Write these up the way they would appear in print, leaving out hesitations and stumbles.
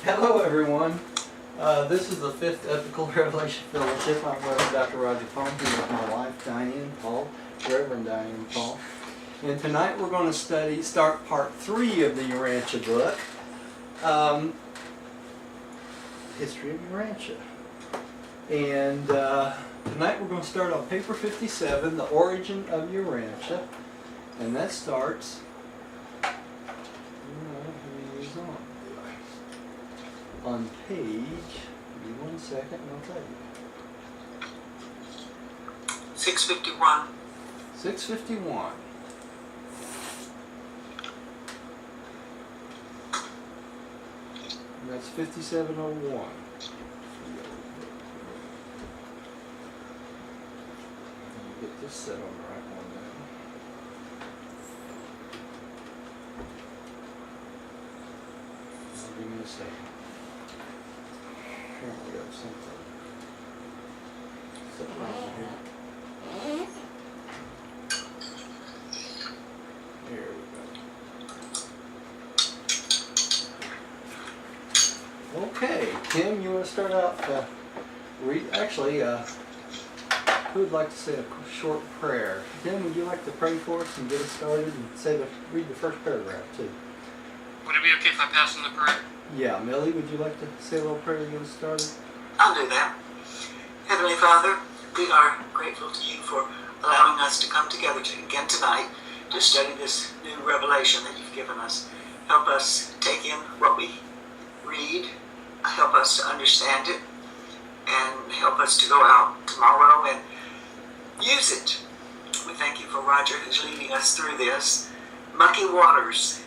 Hello, everyone. This is the 5th Ethical Revelation Fellowship. I'm Reverend Dr. Roger Paul here with my wife, Diane Paul, Reverend Diane Paul. And tonight we're going to start part 3 of the Urantia book, History of Urantia. And tonight we're going to start on paper 57, The Origin of Urantia. And that starts on page, give me 1 second and I'll tell you. 651. 651. And that's 5701. Get this set on the right one now. Give me a second. We got something. Something wrong here. There we go. Okay, Tim, you want to start out? Actually, who would like to say a short prayer? Tim, would you like to pray for us and get us started and read the first paragraph too? Would it be okay if I pass on the prayer? Yeah, Millie, would you like to say a little prayer to get us started? I'll do that. Heavenly Father, we are grateful to you for allowing us to come together again tonight to study this new revelation that you've given us. Help us take in what we read, help us to understand it, and help us to go out tomorrow and use it. We thank you for Roger who's leading us through this. Mucky waters.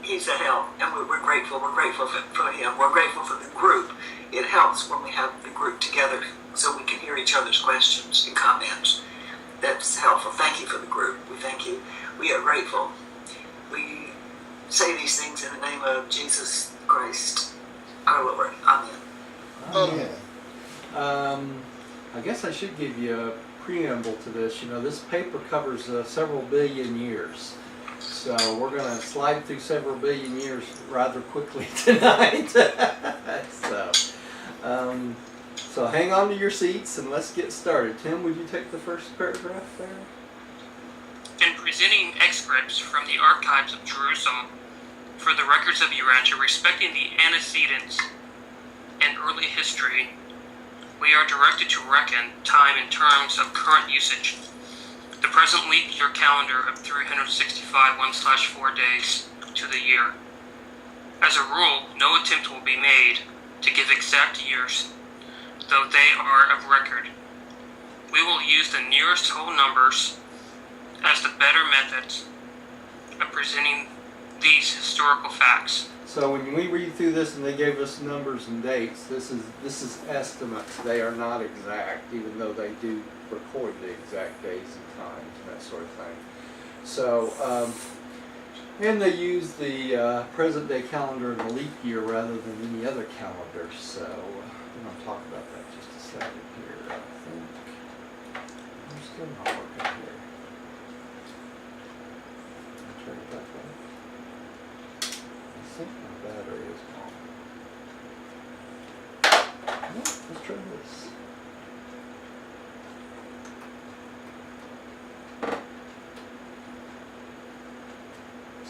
He's a help, and we're grateful. We're grateful for him. We're grateful for the group. It helps when we have the group together so we can hear each other's questions and comments. That's helpful. Thank you for the group. We thank you. We are grateful. We say these things in the name of Jesus Christ, our Lord. Amen. Amen. I guess I should give you a preamble to this. You know, this paper covers several billion years. So we're going to slide through several billion years rather quickly tonight. So hang on to your seats and let's get started. Tim, would you take the first paragraph there? In presenting excerpts from the archives of Jerusalem for the records of Urantia respecting the antecedents and early history, we are directed to reckon time in terms of current usage. The present leap year calendar of 365 1/4 days to the year. As a rule, no attempt will be made to give exact years, though they are of record. We will use the nearest whole numbers as the better method of presenting these historical facts. So when we read through this and they gave us numbers and dates, this is estimates. They are not exact, even though they do record the exact days and times and that sort of thing. So, and they use the present day calendar and the leap year rather than any other calendar. So we're going to talk about that just a second here. I think I'm still not working here. I'll turn it back on. I think my battery is gone. No, let's try this.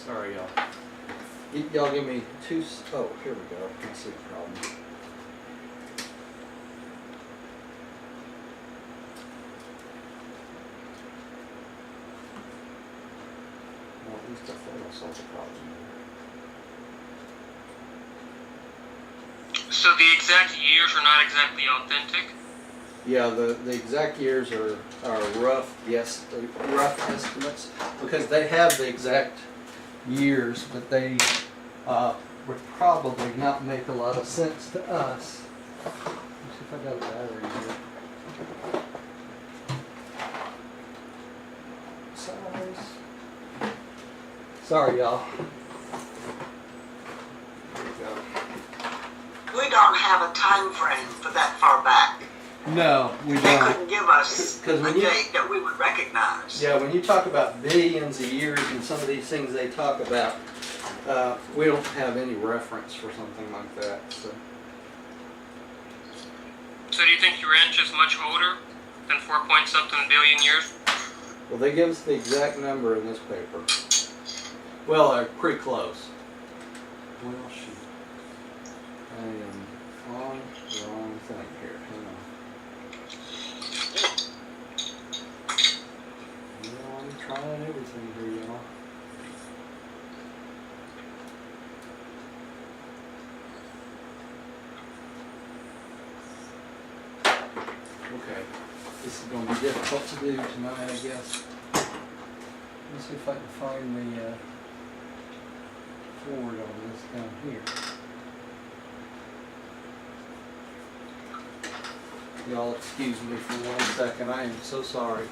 Sorry, y'all. Y'all give me two. Oh, here we go. I can see the problem. Well, at least I thought I saw the problem there. So the exact years are not exactly authentic? Yeah, the exact years are rough, yes, rough estimates, because they have the exact years, but they would probably not make a lot of sense to us. Let's see if I got a battery here. Size. Sorry, y'all. There we go. We don't have a time frame for that far back. No, we They don't. couldn't give us a when you, date that we would recognize. yeah, when you talk about billions of years and some of these things they talk about, We don't have any reference for something like that, so. So do you think Urantia is much older than 4-point-something billion years? Well, they give us the exact number in this paper. Well, they're pretty close. Well, shoot. I am on the wrong thing here. Hang on. Well, I'm trying everything here, y'all. Okay. This is going to be difficult to do tonight, I guess. Let's see if I can find the forward on this down here. Y'all excuse me for 1 second. I am so sorry.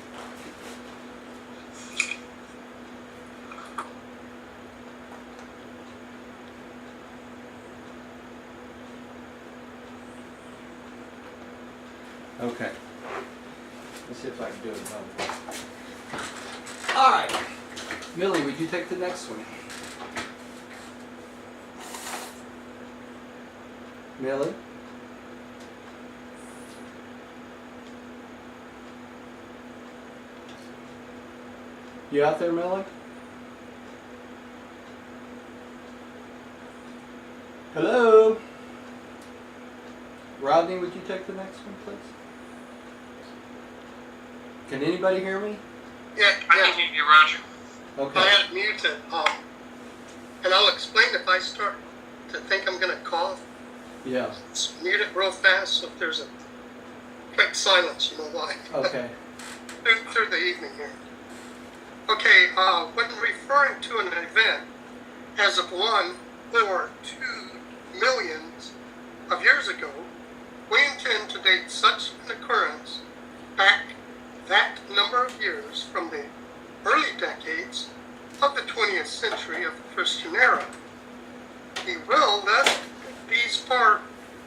Okay. Let's see if I can do it another way. All right. Millie, would you take the next one? Millie? You out there, Millie? Hello? Rodney, would you take the next one, please? Can anybody hear me? Yeah, I can hear you, Roger. Okay. I had muted. And I'll explain if I start to think I'm going to cough. Yeah. Just mute it real fast so if there's a quick silence, you know why. Okay. through the evening here. Okay, when referring to an event as of 1 or 2 millions of years ago, we intend to date such an occurrence back that number of years from the early decades of the 20th century of the Christian era. We will thus these far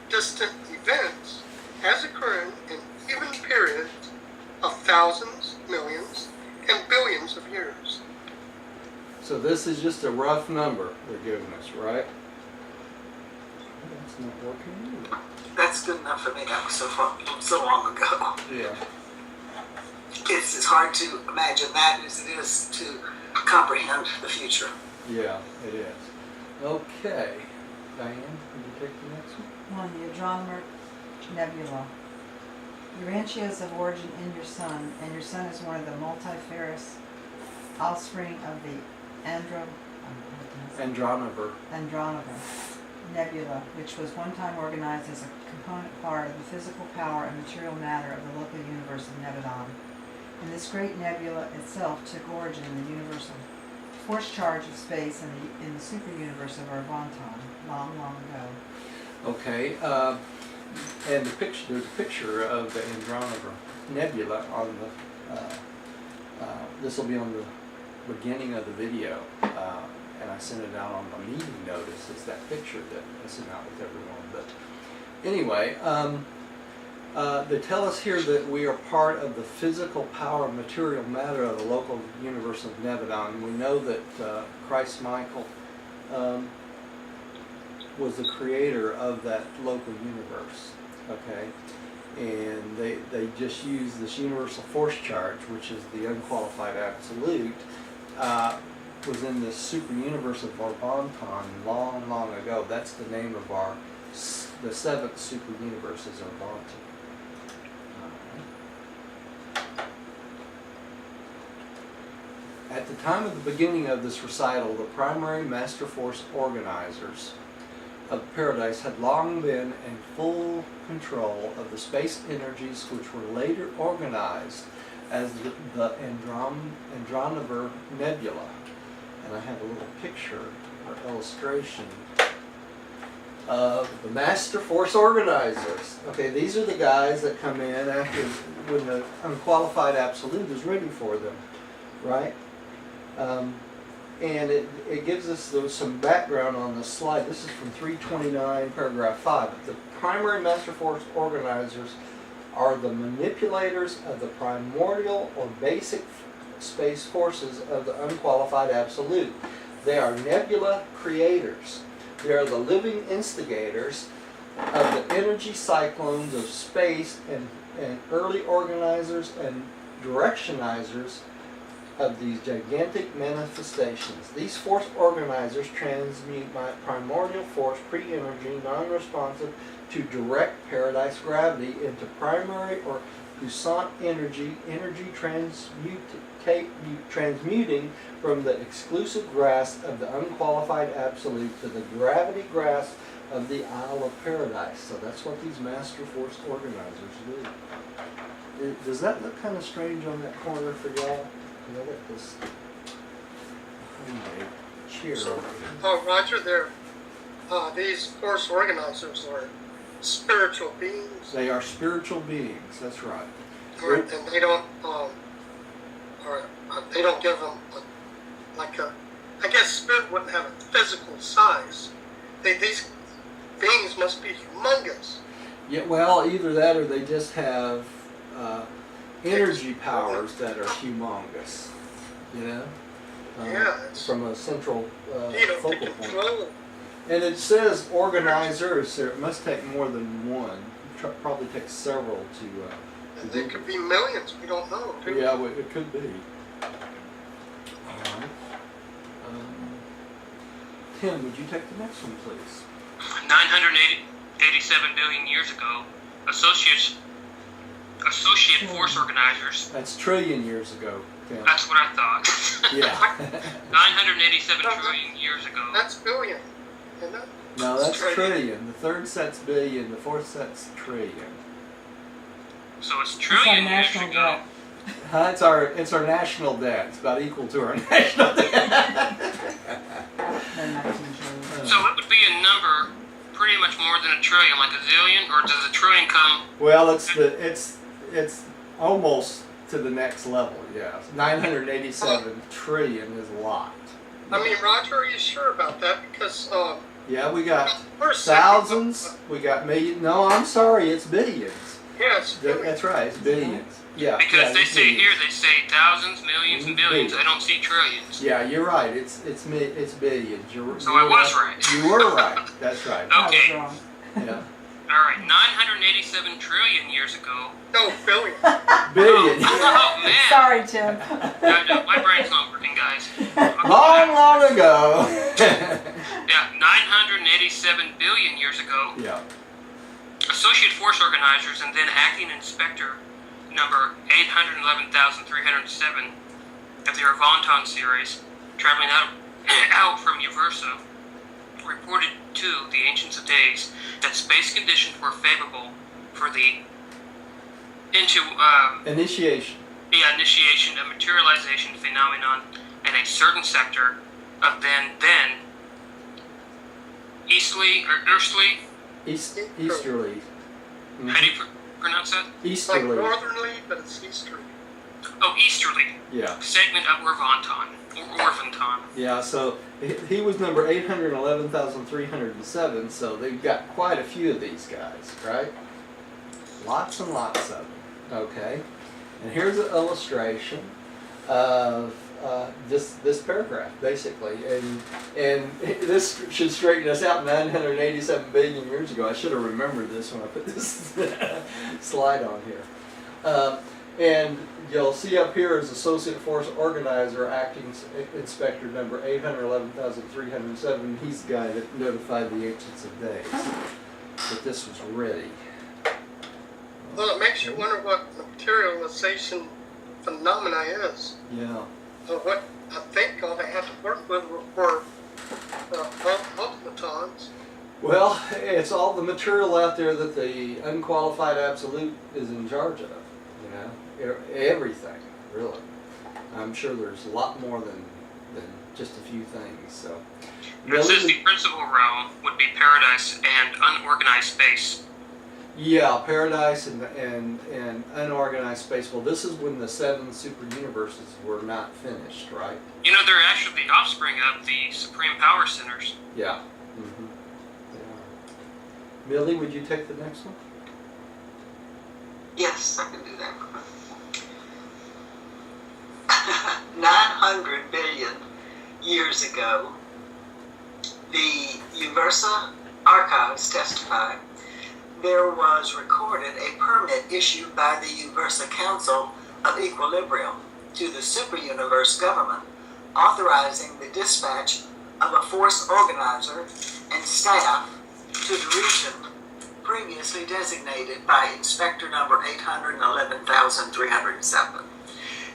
distant events as occurring in even periods of thousands, millions, and billions of years. So this is just a rough number they're giving us, right? That's not working either. That's good enough for me. That was so long ago. Yeah. It's as hard to imagine that as it is to comprehend the future. Yeah, it is. Okay. Diane, can you take the next one? The Andromeda Nebula. Urantia is of origin in your sun, and your sun is one of the multifarious offspring of the Andronover. Andromeda Nebula, which was one time organized as a component part of the physical power and material matter of the local universe of Nebadon. And this great nebula itself took origin in the universal force charge of space in the super universe of Arvanton, long, long ago. Okay. And there's a picture of the Andromeda Nebula on the. This will be on the beginning of the video, and I sent it out on the meeting notice. It's that picture that I sent out with everyone. But anyway, they tell us here that we are part of the physical power and material matter of the local universe of Nebadon. We know that Christ Michael was the creator of that local universe, okay? And they just use this universal force charge, which is the unqualified absolute, was in this super universe of Arvanton long, long ago. That's the name of the 7th super universe is Urantia. At the time of the beginning of this recital, the primary master force organizers of paradise had long been in full control of the space energies which were later organized as the Andromeda Nebula. And I have a little picture or illustration of the master force organizers. Okay, these are the guys that come in after when the unqualified absolute is ready for them, right? And it gives us some background on this slide. This is from 329, paragraph 5. The primary master force organizers are the manipulators of the primordial or basic space forces of the unqualified absolute. They are nebula creators. They are the living instigators of the energy cyclones of space and early organizers and directionizers of these gigantic manifestations. These force organizers transmute primordial force, pre-energy, non-responsive to direct paradise gravity into primary or puissant energy, transmuting from the exclusive grasp of the unqualified absolute to the gravity grasp of the Isle of Paradise. So that's what these master force organizers do. Does that look kind of strange on that corner for y'all? I got this chair So, over here. Roger, these force organizers are spiritual beings, They are spiritual beings, that's right. and they don't, they don't give them I guess spirit wouldn't have a physical size. These beings must be humongous. Yeah, well, either that or they just have energy powers that are humongous, you know? Yeah, it's, From a central to focal point. control. And it says organizers, so it must take more than one. Probably takes several to And do there could this. be millions, we don't know. Do we? Yeah, well, it could be. Tim, would you take the next one, please? 987 billion years ago, associate force organizers. That's trillion years ago, Tim. That's what I thought. Yeah. 987 trillion years ago. That's billion, isn't it? No, that's Trillion. trillion. The third set's billion. The fourth set's trillion. So it's It's our trillion years national ago. debt. Huh? It's our national debt. It's about equal to our national debt. They're 19 trillion. So it would be a number pretty much more than a trillion, like a zillion, or does a trillion come? Well, it's almost to the next level. Yeah, 987 trillion is a lot. I mean, Roger, are you sure about that? Because Yeah, we got we're thousands. We got millions. No, I'm sorry, it's billions. Yes, billion. That's right, it's billions. Yeah. Because yeah, they it's say billions. here, they say thousands, millions, and billions. I don't see trillions. Yeah, you're right. It's billions. So I was right. You were right. That's right. I was Okay. wrong. Yeah. All right, 987 trillion years ago. No, billion. Billion. Oh man! Sorry, Tim. No, my brain's not working, guys. Long ago. Yeah, 987 billion years ago. Yeah. Associate Force Organizers and then Acting Inspector number 811,307 of the Urantia series, traveling out from Uversa, reported to the Ancients of Days that space conditions were favorable for the Initiation. initiation of materialization phenomenon in a certain sector of then easterly or earthly. Easterly. How do you pronounce that? Like Easterly. northerly, but it's easterly. Oh, easterly Yeah. segment of Orvanton or Orvanton. Yeah. So he was number 811,307. So they've got quite a few of these guys, right? Lots and lots of them. Okay. And here's an illustration of this paragraph, basically, and this should straighten us out. 987 billion years ago. I should have remembered this when I put this slide on here. And you'll see up here is Associate Force Organizer, Acting Inspector number 811,307. He's the guy that notified the Ancients of Days that this was ready. Well, it makes you wonder what materialization phenomena is. Yeah. What I think all they had to work with were automatons. Well, it's all the material out there that the unqualified absolute is in charge of. You know, everything really. I'm sure there's a lot more than just a few things. So. It says the principal realm would be paradise and unorganized space. Yeah, paradise and unorganized space. Well, this is when the 7 super universes were not finished, right? You know, they're actually the offspring of the supreme power centers. Yeah. Mm-hmm. Yeah. Millie, would you take the next one? Yes, I can do that. 900 billion years ago, the Uversa archives testify there was recorded a permit issued by the Uversa Council of Equilibrium to the Super-Universe government, authorizing the dispatch of a force organizer and staff to the region previously designated by Inspector number 811,307.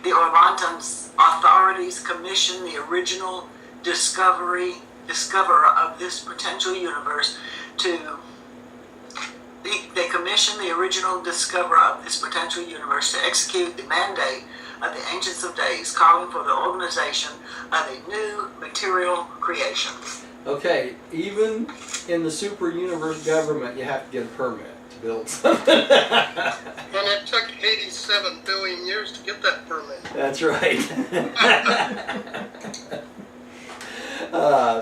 The Urantia authorities commissioned the original discoverer of this potential universe they commissioned the original discoverer of this potential universe to execute the mandate of the Ancients of Days, calling for the organization of a new material creation. Okay, even in the super universe government, you have to get a permit to build something. And it took 87 billion years to get that permit. That's right.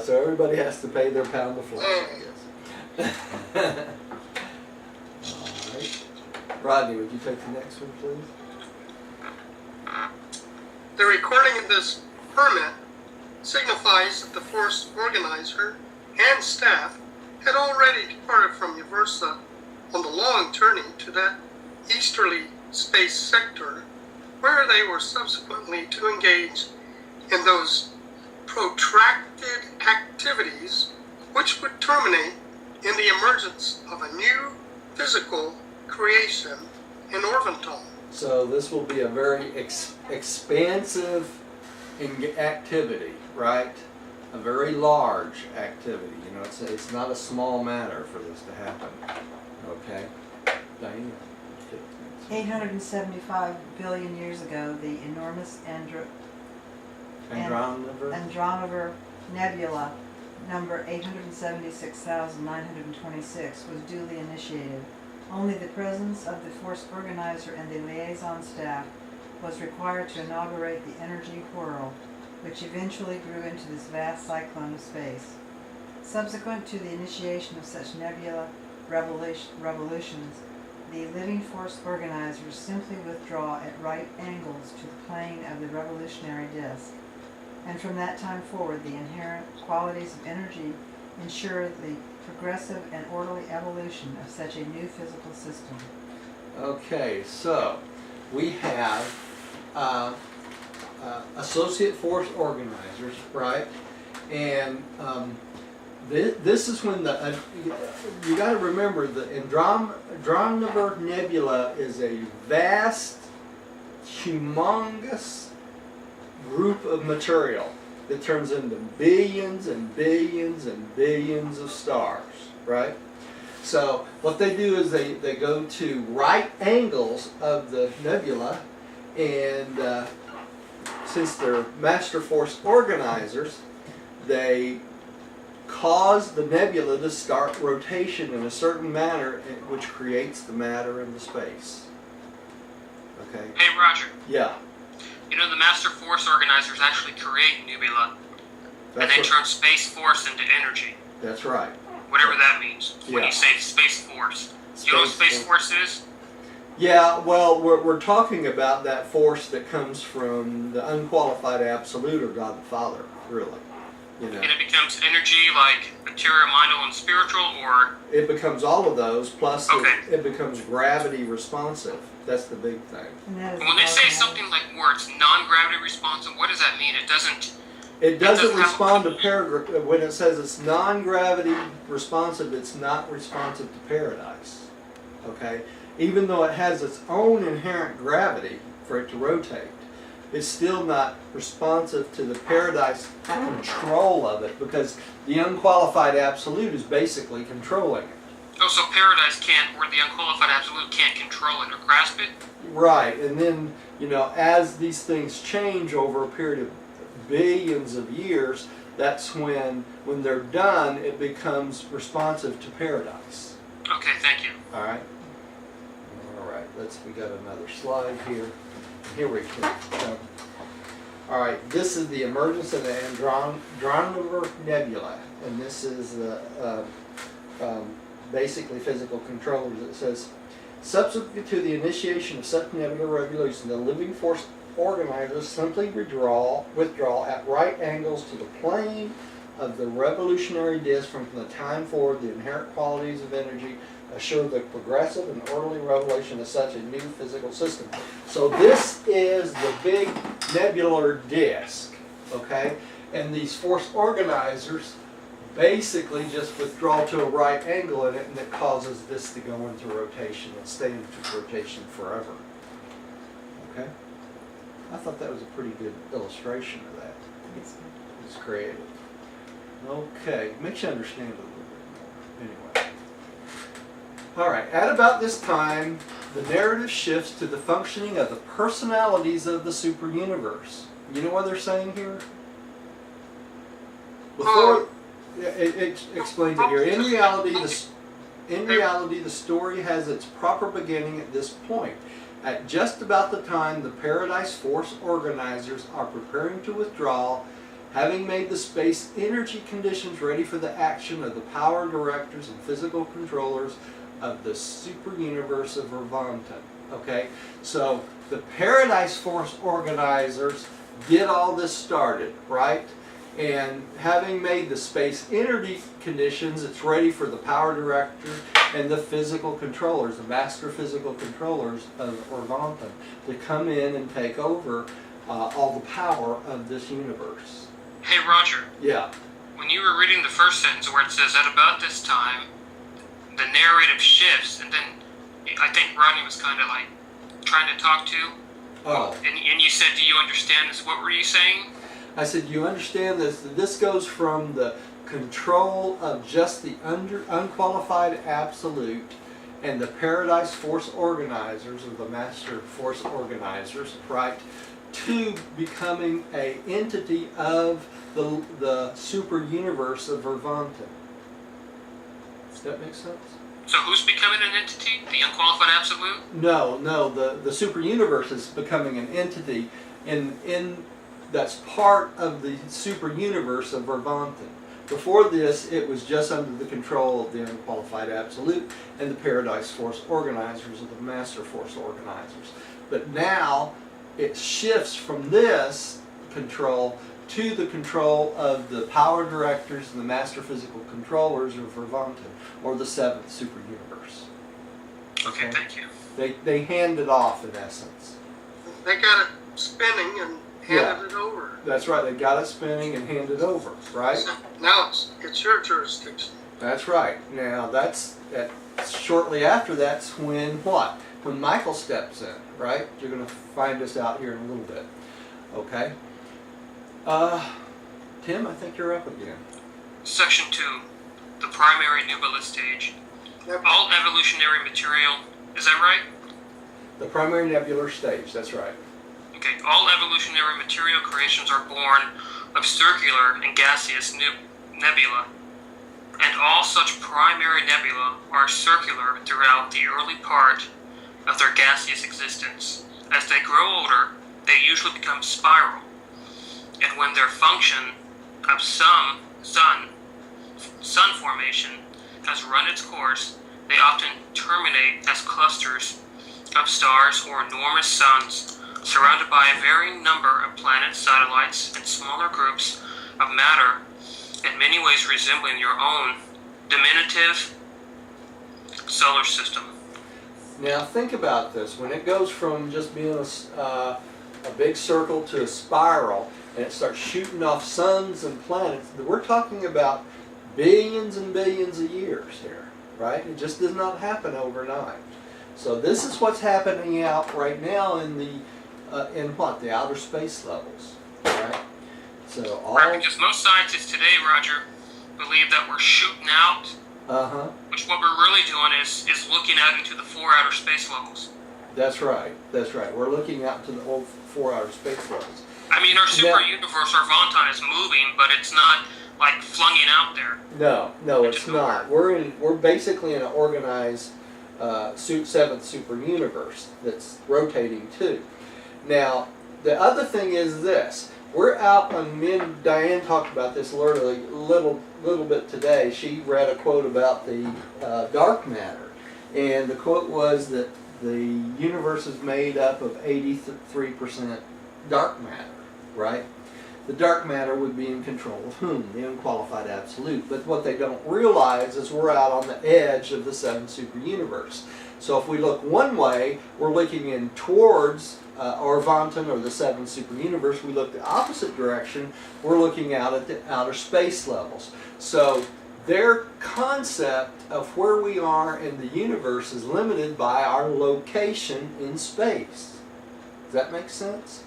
So everybody has to pay their pound of flesh, I guess. All right. Rodney, would you take the next one, please? The recording of this permit signifies that the force organizer and staff had already departed from Uversa on the long turning to that easterly space sector, where they were subsequently to engage in those protracted activities which would terminate in the emergence of a new physical creation in Orvonton. So this will be a very expansive activity, right? A very large activity. You know, it's not a small matter for this to happen. Okay, Diana. 875 billion years ago, the enormous Andrometer Nebula, number 876,926, was duly initiated. Only the presence of the force organizer and the liaison staff was required to inaugurate the energy whirl, which eventually grew into this vast cyclone of space. Subsequent to the initiation of such nebula revolutions, the living force organizers simply withdraw at right angles to the plane of the revolutionary disk, and from that time forward the inherent qualities of energy ensure the progressive and orderly evolution of such a new physical system. Okay, so we have associate force organizers, right? And this is when you got to remember the Andrometer Nebula is a vast, humongous group of material that turns into billions and billions and billions of stars, right? So what they do is they go to right angles of the nebula, and since they're master force organizers, they cause the nebula to start rotation in a certain manner, which creates the matter in the space. Okay? Hey, Roger. Yeah. You know, the Master Force Organizers actually create nebula, and they turn space force into energy. That's right. Whatever that means. When Yeah. you say space force. You know what space force is? Yeah, well, we're talking about that force that comes from the unqualified absolute, or God the Father, really. You know. And it becomes energy like material, mindful, and spiritual, or? It becomes all of those, plus Okay. it becomes gravity responsive. That's the big thing. And that is When they say dark matter. something like where it's non-gravity responsive, what does that mean? It doesn't Doesn't have- respond to paragraph. When it says it's non-gravity responsive, it's not responsive to paradise. Okay? Even though it has its own inherent gravity for it to rotate, it's still not responsive to the paradise control of it, because the unqualified absolute is basically controlling it. Oh, so paradise can't, or the unqualified absolute can't control it or grasp it? Right, and then, you know, as these things change over a period of billions of years, that's when they're done, it becomes responsive to paradise. Okay, thank you. All right? All right, we got another slide here. Here we go. All right, this is the emergence of the Andrometer Nebula, and this is the basically physical controllers. It says, subsequent to the initiation of such nebula revolution, the living force organizers simply withdraw at right angles to the plane of the revolutionary disk from the time forward. The inherent qualities of energy assure the progressive and orderly revelation of such a new physical system. So this is the big nebular disk, okay? And these force organizers basically just withdraw to a right angle in it, and it causes this to go into rotation and stay into rotation forever. Okay? I thought that was a pretty good illustration of that. It's creative. Okay, makes you understand it a little bit more. Anyway. Alright, at about this time, the narrative shifts to the functioning of the personalities of the super universe. You know what they're saying here? Before, it explains it here. In reality, the story has its proper beginning at this point. At just about the time the Paradise Force organizers are preparing to withdraw, having made the space energy conditions ready for the action of the power directors and physical controllers of the super universe of Urantia. Okay, so the Paradise Force organizers get all this started, right? And having made the space energy conditions, it's ready for the power director and the physical controllers, the master physical controllers of Urantia, to come in and take over all the power of this universe. Hey, Roger. Yeah. When you were reading the first sentence where it says, at about this time, the narrative shifts, and then I think Rodney was kind of like trying to talk to. Oh. And you said, do you understand this? What were you saying? I said, you understand this? This goes from the control of just the unqualified absolute and the Paradise Force organizers, or the Master Force organizers, right, to becoming an entity of the super universe of Urantia. Does that make sense? So who's becoming an entity? The unqualified absolute? No, the super universe is becoming an entity in that's part of the super universe of Urantia. Before this, it was just under the control of the unqualified absolute and the Paradise Force organizers, or the Master Force organizers. But now it shifts from this control to the control of the power directors and the master physical controllers of Urantia, or the seventh super universe. Okay, thank you. They hand it off, in essence. They got it spinning and handed it over. That's right. They got it spinning and handed it over, right? So now it's your jurisdiction. That's right. Now that's shortly after that's when what? When Michael steps in, right? You're going to find this out here in a little bit. Okay. Tim, I think you're up again. Section 2, the primary nebula stage. Yep. All evolutionary material, is that right? The primary nebular stage, that's right. Okay, all evolutionary material creations are born of circular and gaseous nebula, and all such primary nebula are circular throughout the early part of their gaseous existence. As they grow older, they usually become spiral, and when their function of sun formation has run its course, they often terminate as clusters of stars or enormous suns surrounded by a varying number of planets, satellites, and smaller groups of matter, in many ways resembling your own diminutive solar system. Now think about this. When it goes from just being a big circle to a spiral, and it starts shooting off suns and planets, we're talking about billions and billions of years here, right? It just does not happen overnight. So this is what's happening out right now in the the outer space levels, right? So all Right, because most scientists today, Roger, believe that we're shooting out, which what we're really doing is looking out into the 4 outer space levels. That's right. That's right. We're looking out to the old 4 outer space levels. I mean, our super universe, our Vonton, is moving, but it's not like flunging out there. No, it's not. We're basically in an organized seventh super universe that's rotating too. Now, the other thing is this. We're out on, me and Diane talked about this a little bit today. She read a quote about the dark matter. And the quote was that the universe is made up of 83% dark matter, right? The dark matter would be in control of whom? The unqualified absolute. But what they don't realize is we're out on the edge of the 7 super universe. So if we look one way, we're looking in towards Urantia or the 7 super universe. We look the opposite direction, we're looking out at the outer space levels. So their concept of where we are in the universe is limited by our location in space. Does that make sense?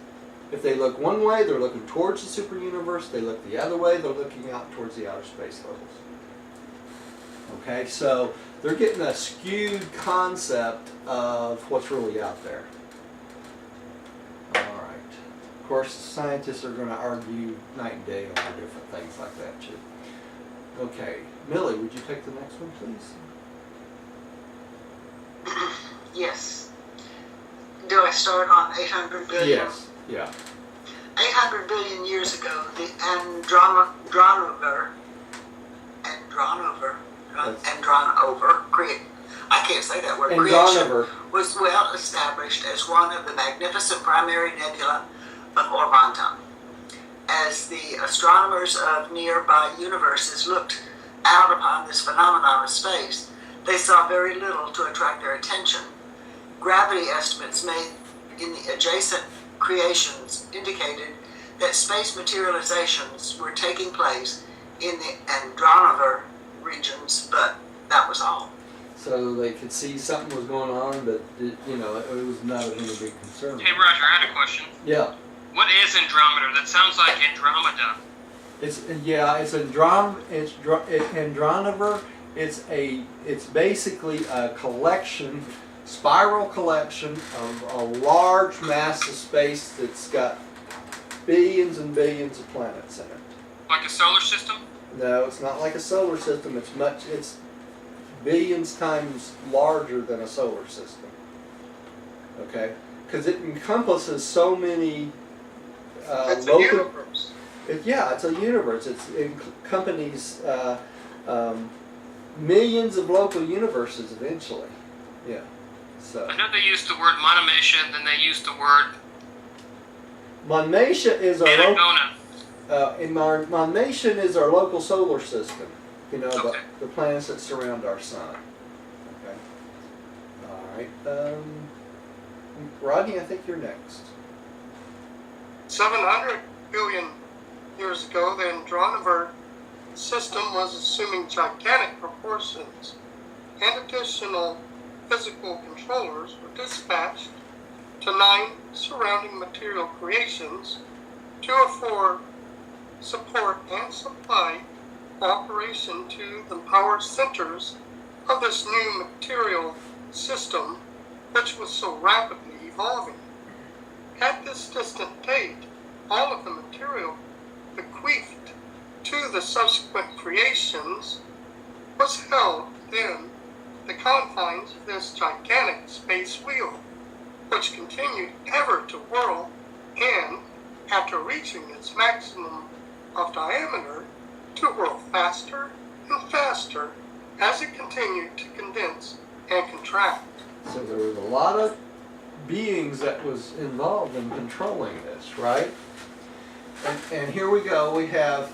If they look one way, they're looking towards the super universe. They look the other way, they're looking out towards the outer space levels. Okay, so they're getting a skewed concept of what's really out there. All right. Of course, scientists are going to argue night and day over different things like that too. Okay, Millie, would you take the next one, please? Yes. Do I start on 800 billion? Yes. Yeah. 800 billion years ago, the Andronover, I can't say that word, creation was well established as one of the magnificent primary nebula of Urantia. As the astronomers of nearby universes looked out upon this phenomenon of space, they saw very little to attract their attention. Gravity estimates made in the adjacent creations indicated that space materializations were taking place in the Andronover regions, but that was all. So they could see something was going on, but it was not of any big concern. Hey Roger, I had a question. Yeah. What is Andromeda? That sounds like Andromeda. It's Andronover. It's basically a collection, spiral collection of a large mass of space that's got billions and billions of planets in it. Like a solar system? No, it's not like a solar system. It's billions times larger than a solar system. Okay, because it encompasses so many. It's a universe. It's a universe. It accompanies millions of local universes eventually. Yeah. So. I know they used the word monomation, then they used the word Monmation is our Anagona. Monmation is our local solar system. Okay. The planets that surround our sun. Okay. All right. Rodney, I think you're next. 700 billion years ago, the Andronover system was assuming gigantic proportions, and additional physical controllers were dispatched to 9 surrounding material creations to afford support and supply cooperation to the power centers of this new material system, which was so rapidly evolving. At this distant date, all of the material bequeathed to the subsequent creations was held within the confines of this gigantic space wheel, which continued ever to whirl and, after reaching its maximum of diameter, to whirl faster and faster as it continued to condense and contract. So there was a lot of beings that was involved in controlling this, right? And here we go. We have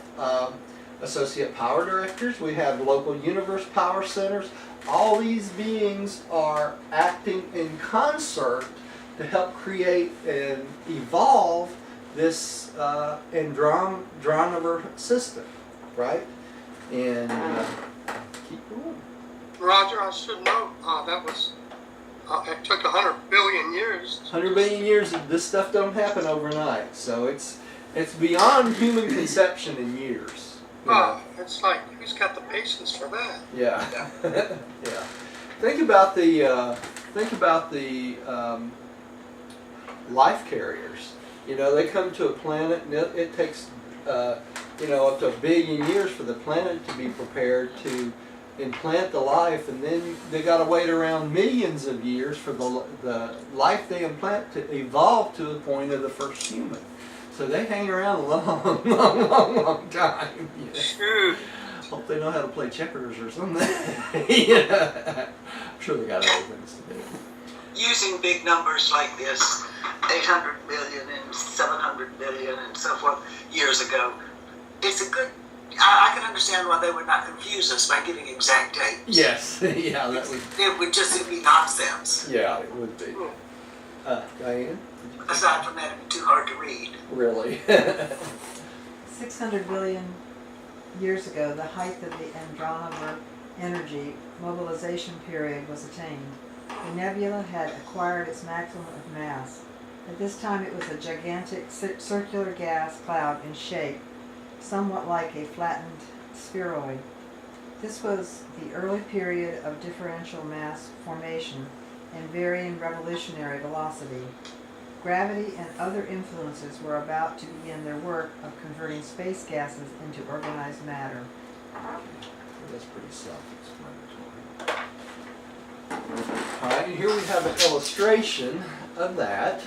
associate power directors. We have local universe power centers. All these beings are acting in concert to help create and evolve this Andronover system, right? And keep going. Roger, I should know that was, it took 100 billion years. 100 billion years, this stuff don't happen overnight. So it's beyond human conception in years. It's like, who's got the patience for that? Yeah. Yeah. Think about the life carriers. They come to a planet and it takes up to 1 billion years for the planet to be prepared to implant the life, and then they got to wait around millions of years for the life they implant to evolve to the point of the first human. So they hang around a long time. True. Hope they know how to play checkers or something. I'm sure they got other things to do. Using big numbers like this, 800 million and 700 million and so forth years ago. It's a good, I can understand why they would not confuse us by giving exact dates. Yes, yeah, that would. It would just be nonsense. Yeah, it would be. Diane? Aside from that, it'd be too hard to read. Really? 600 billion years ago, the height of the Andromedan energy mobilization period was attained. The nebula had acquired its maximum of mass. At this time it was a gigantic circular gas cloud in shape, somewhat like a flattened spheroid. This was the early period of differential mass formation and varying revolutionary velocity. Gravity and other influences were about to begin their work of converting space gases into organized matter. That's pretty self-explanatory. All right, and here we have an illustration of that.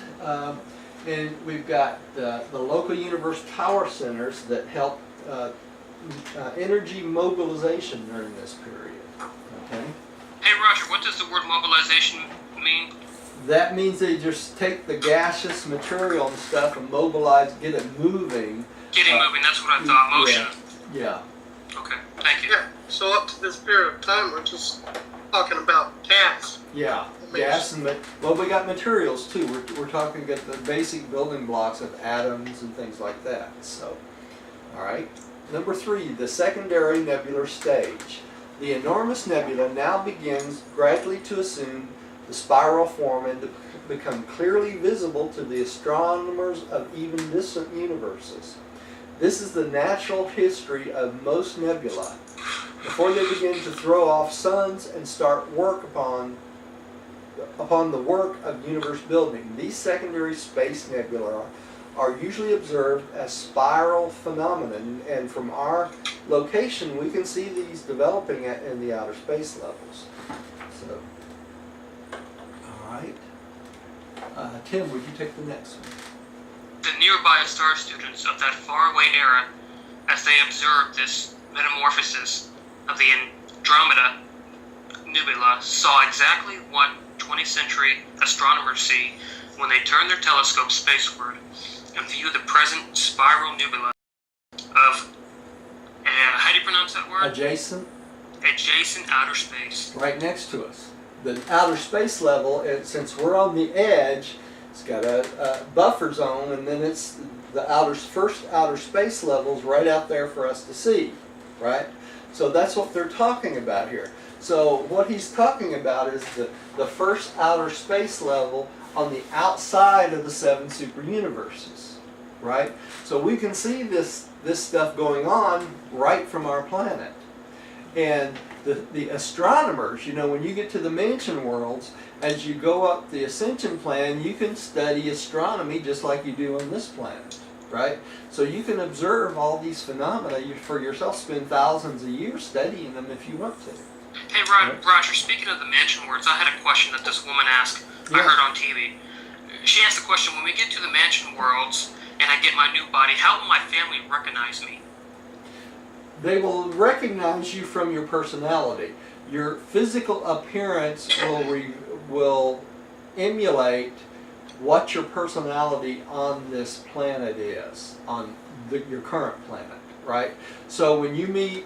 And we've got the local universe power centers that help energy mobilization during this period. Okay? Hey Roger, what does the word mobilization mean? That means they just take the gaseous material and stuff and mobilize, get it moving. Getting moving, that's what I thought. Motion. Yeah. Okay, thank you. Yeah, so up to this period of time, we're just talking about gas. Yeah, gas and well, we got materials too. We're talking about the basic building blocks of atoms and things like that. So, all right. Number 3, the secondary nebular stage. The enormous nebula now begins gradually to assume the spiral form and to become clearly visible to the astronomers of even distant universes. This is the natural history of most nebulae before they begin to throw off suns and start work upon the work of universe building. These secondary space nebulae are usually observed as spiral phenomena, and from our location we can see these developing in the outer space levels. So, all right. Tim, would you take the next one? The nearby star students of that faraway era, as they observed this metamorphosis of the Andromeda Nebula, saw exactly what 20th century astronomers see when they turn their telescopes spaceward and view the present spiral nebula of, how do you pronounce that word? Adjacent. Adjacent outer space. Right next to us. The outer space level, since we're on the edge, it's got a buffer zone, and then it's the first outer space levels right out there for us to see, right? So that's what they're talking about here. So what he's talking about is the first outer space level on the outside of the 7 super universes, right? So we can see this stuff going on right from our planet. And the astronomers, you know, when you get to the mansion worlds, as you go up the ascension plan, you can study astronomy just like you do on this planet, right? So you can observe all these phenomena for yourself, spend thousands of years studying them if you want to. Hey Roger, speaking of the mansion worlds, I had a question that this woman asked. I heard on TV. She asked the question, when we get to the mansion worlds and I get my new body, how will my family recognize me? They will recognize you from your personality. Your physical appearance will emulate what your personality on this planet is, on your current planet, right? So when you meet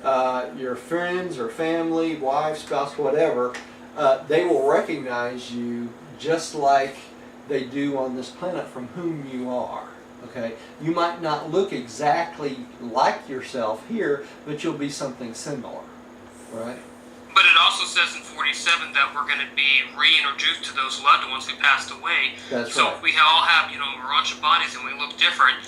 your friends or family, wife, spouse, whatever, they will recognize you just like they do on this planet from whom you are. Okay, you might not look exactly like yourself here, but you'll be something similar, right? But it also says in 47 that we're going to be reintroduced to those loved ones who passed away. That's so right. if we all have, Urantia bodies and we look different,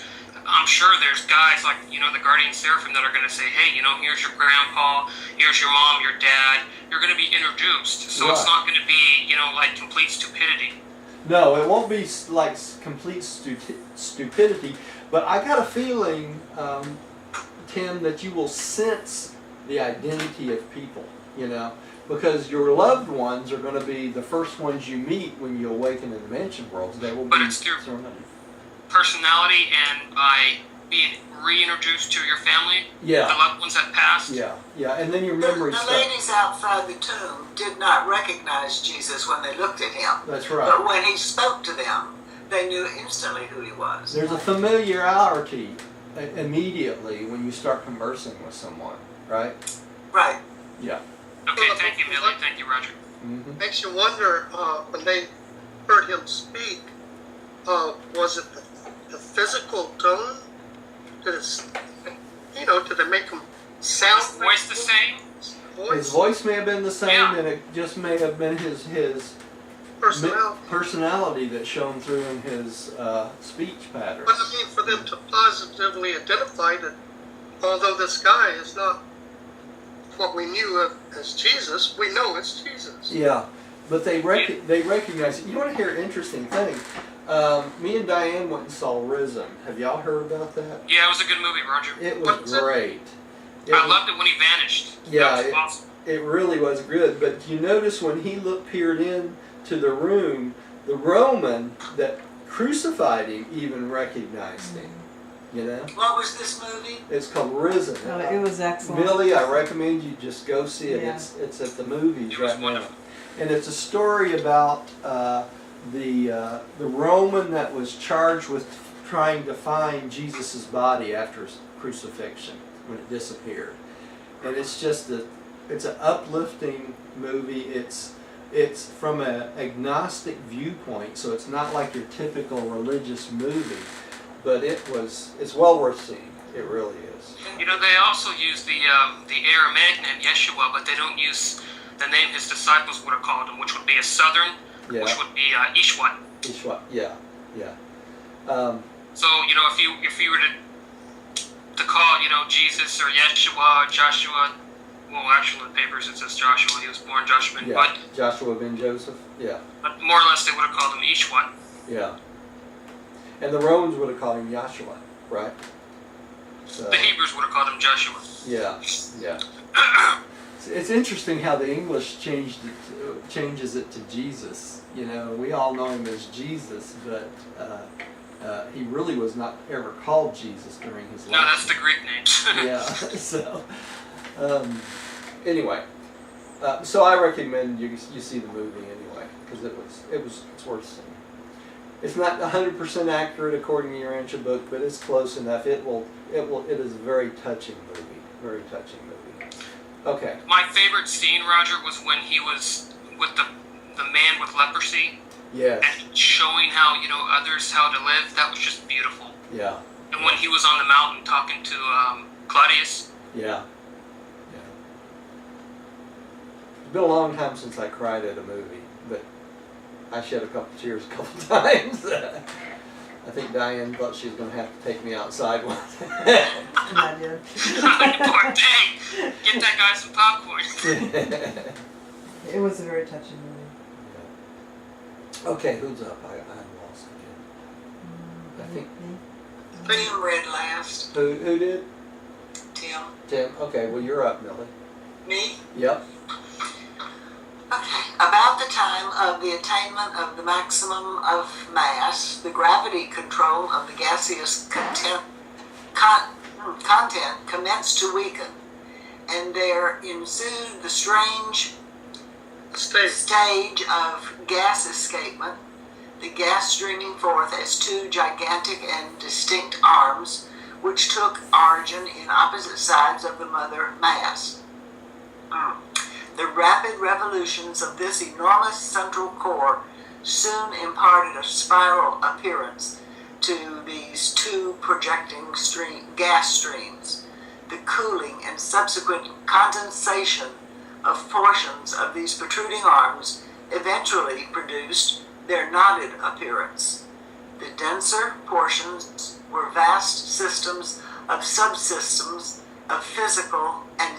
I'm sure there's guys like, the Guardian Seraphim that are going to say, hey, here's your grandpa, here's your mom, your dad. You're going to be introduced. So It's not going to be, like complete stupidity. No, it won't be like complete stupidity, but I got a feeling, Tim, that you will sense the identity of people, because your loved ones are going to be the first ones you meet when you awaken in the mansion worlds. They will But be it's through personality and by being reintroduced to your family, Yeah. the loved ones that passed. Yeah, and then your The memory stuff. ladies outside the tomb did not recognize Jesus when they looked at him. That's right. But when he spoke to them, they knew instantly who he was. There's a familiarity immediately when you start conversing with someone, right? Right. Yeah. Okay, thank you, Millie. Thank you, Roger. Mm-hmm. Makes you wonder when they heard him speak, was it the physical tone? Did it make him sound? Is his voice the same? His voice may have been the same, Yeah. and it just may have been his personality that shone through in his speech pattern. But I mean, for them to positively identify that, although this guy is not what we knew of as Jesus, we know it's Jesus. Yeah, but they recognize it. You want to hear an interesting thing? Me and Diane went and saw Risen. Have y'all heard about that? Yeah, it was a good movie, Roger. It was What's it? great. I loved it when he vanished. Yeah, That was awesome. It really was good. But you notice when he peered in to the room, the Roman that crucified him even recognized him. You know? What was this movie? It's called Risen. Oh, it was excellent. Millie, I recommend you just go see it. Yeah. It's at the movies It was right now. wonderful. And it's a story about the Roman that was charged with trying to find Jesus' body after his crucifixion when it disappeared. And it's just it's an uplifting movie. It's from an agnostic viewpoint, so it's not like your typical religious movie, but it's well worth seeing. It really is. You know, they also use the Aramaic name Yeshua, but they don't use the name his disciples would have called him, which would be a southern, Yeah. which would be Ishwat. Ishwa, yeah. So, you know, if you were to call, you know, Jesus or Yeshua or Joshua, well, actually in the papers it says Joshua, he was born Joshua, Yeah, Joshua ben Joseph, yeah, but more or less they would have called him Ishwat. yeah. And the Romans would have called him Yahshua, right? So, The Hebrews would have called him Joshua. yeah. It's interesting how the English changes it to Jesus. You know, we all know him as Jesus, but he really was not ever called Jesus during his life. No, that's the Greek names. Yeah. So, anyway, so I recommend you see the movie anyway because it's worth seeing. It's not 100% accurate according to your Urantia book, but it's close enough. It is a very touching movie. Very touching movie. Okay. My favorite scene, Roger, was when he was with the man with leprosy Yes. and showing how, you know, others how to live. That was just beautiful. Yeah. And when he was on the mountain talking to Claudius. Yeah. It's been a long time since I cried at a movie, but I shed a couple tears a couple times. I think Diane thought she was going to have to take me outside one. I did. Poor thing. Get that guy some popcorn. It was a very touching movie. Okay, who's up? I'm lost again. I think Tim read last. who did? Tim. Tim. Okay, well you're up, Millie. Me? Yep. Okay. About the time of the attainment of the maximum of mass, the gravity control of the gaseous content commenced to weaken, and there ensued the strange stage of gas escapement, the gas streaming forth as two gigantic and distinct arms, which took origin in opposite sides of the mother mass. The rapid revolutions of this enormous central core soon imparted a spiral appearance to these two projecting gas streams. The cooling and subsequent condensation of portions of these protruding arms eventually produced their knotted appearance. The denser portions were vast systems of subsystems of physical and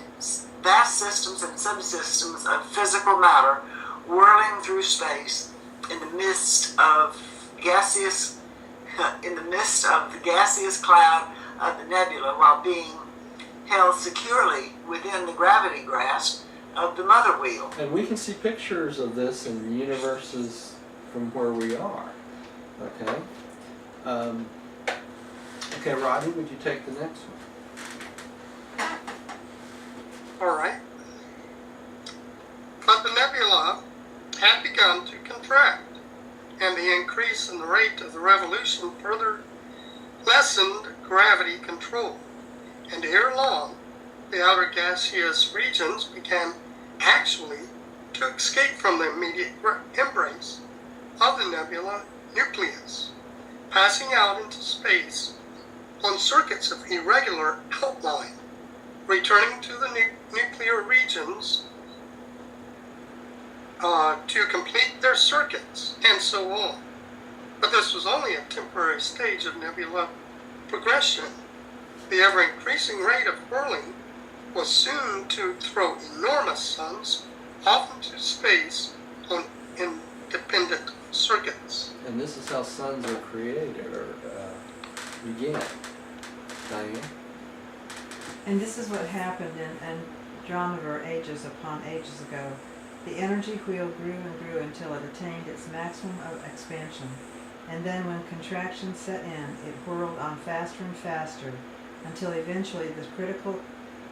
vast systems and subsystems of physical matter whirling through space in the midst of the gaseous cloud of the nebula, while being held securely within the gravity grasp of the mother wheel. And we can see pictures of this in universes from where we are. Okay. Okay, Rodney, would you take the next one? All right. But the nebula had begun to contract, and the increase in the rate of the revolution further lessened gravity control. And ere long, the outer gaseous regions began actually to escape from the immediate embrace of the nebula nucleus, passing out into space on circuits of irregular outline, returning to the nuclear regions to complete their circuits, and so on. But this was only a temporary stage of nebula progression. The ever-increasing rate of whirling was soon to throw enormous suns off into space on independent circuits. And this is how suns are created or begin. Diane? And this is what happened in Andromeda ages upon ages ago. The energy wheel grew and grew until it attained its maximum of expansion. And then when contraction set in, it whirled on faster and faster until eventually the critical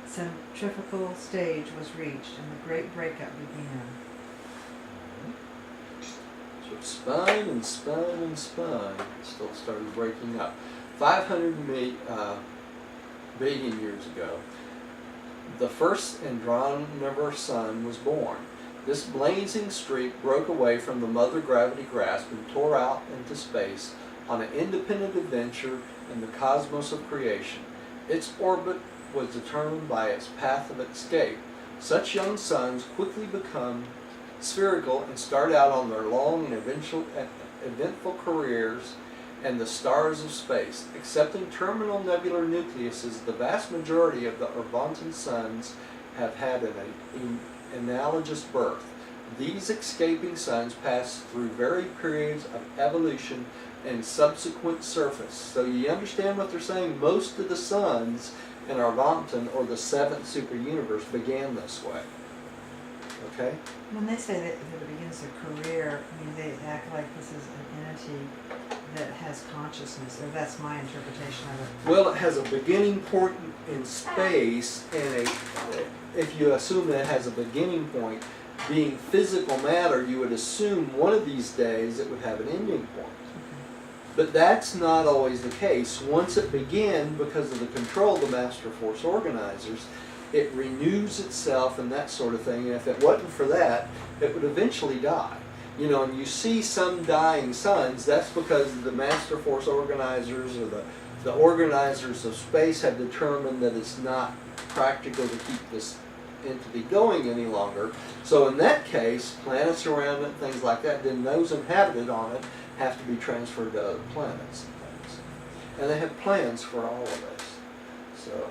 centrifugal stage was reached and the great breakup began. So it spun and spun and spun. It still started breaking up. 500 billion years ago, the first Andromeda sun was born. This blazing streak broke away from the mother gravity grasp and tore out into space on an independent adventure in the cosmos of creation. Its orbit was determined by its path of escape. Such young suns quickly become spherical and start out on their long and eventful careers and the stars of space. Excepting terminal nebular nucleuses, the vast majority of the Urantian suns have had an analogous birth. These escaping suns pass through varied periods of evolution and subsequent surface. So you understand what they're saying? Most of the suns in Urantia, or the seventh superuniverse, began this way. Okay? When they say that it begins a career, I mean, they act like this is an entity that has consciousness, or that's my interpretation of it. Well, it has a beginning point in space, and if you assume that it has a beginning point, being physical matter, you would assume one of these days it would have an ending point. But that's not always the case. Once it began, because of the control of the master force organizers, it renews itself and that sort of thing. And if it wasn't for that, it would eventually die. You know, and you see some dying suns, that's because the master force organizers or the organizers of space have determined that it's not practical to keep this entity going any longer. So in that case, planets around it, things like that, then those inhabited on it have to be transferred to other planets and things. And they have plans for all of this. So,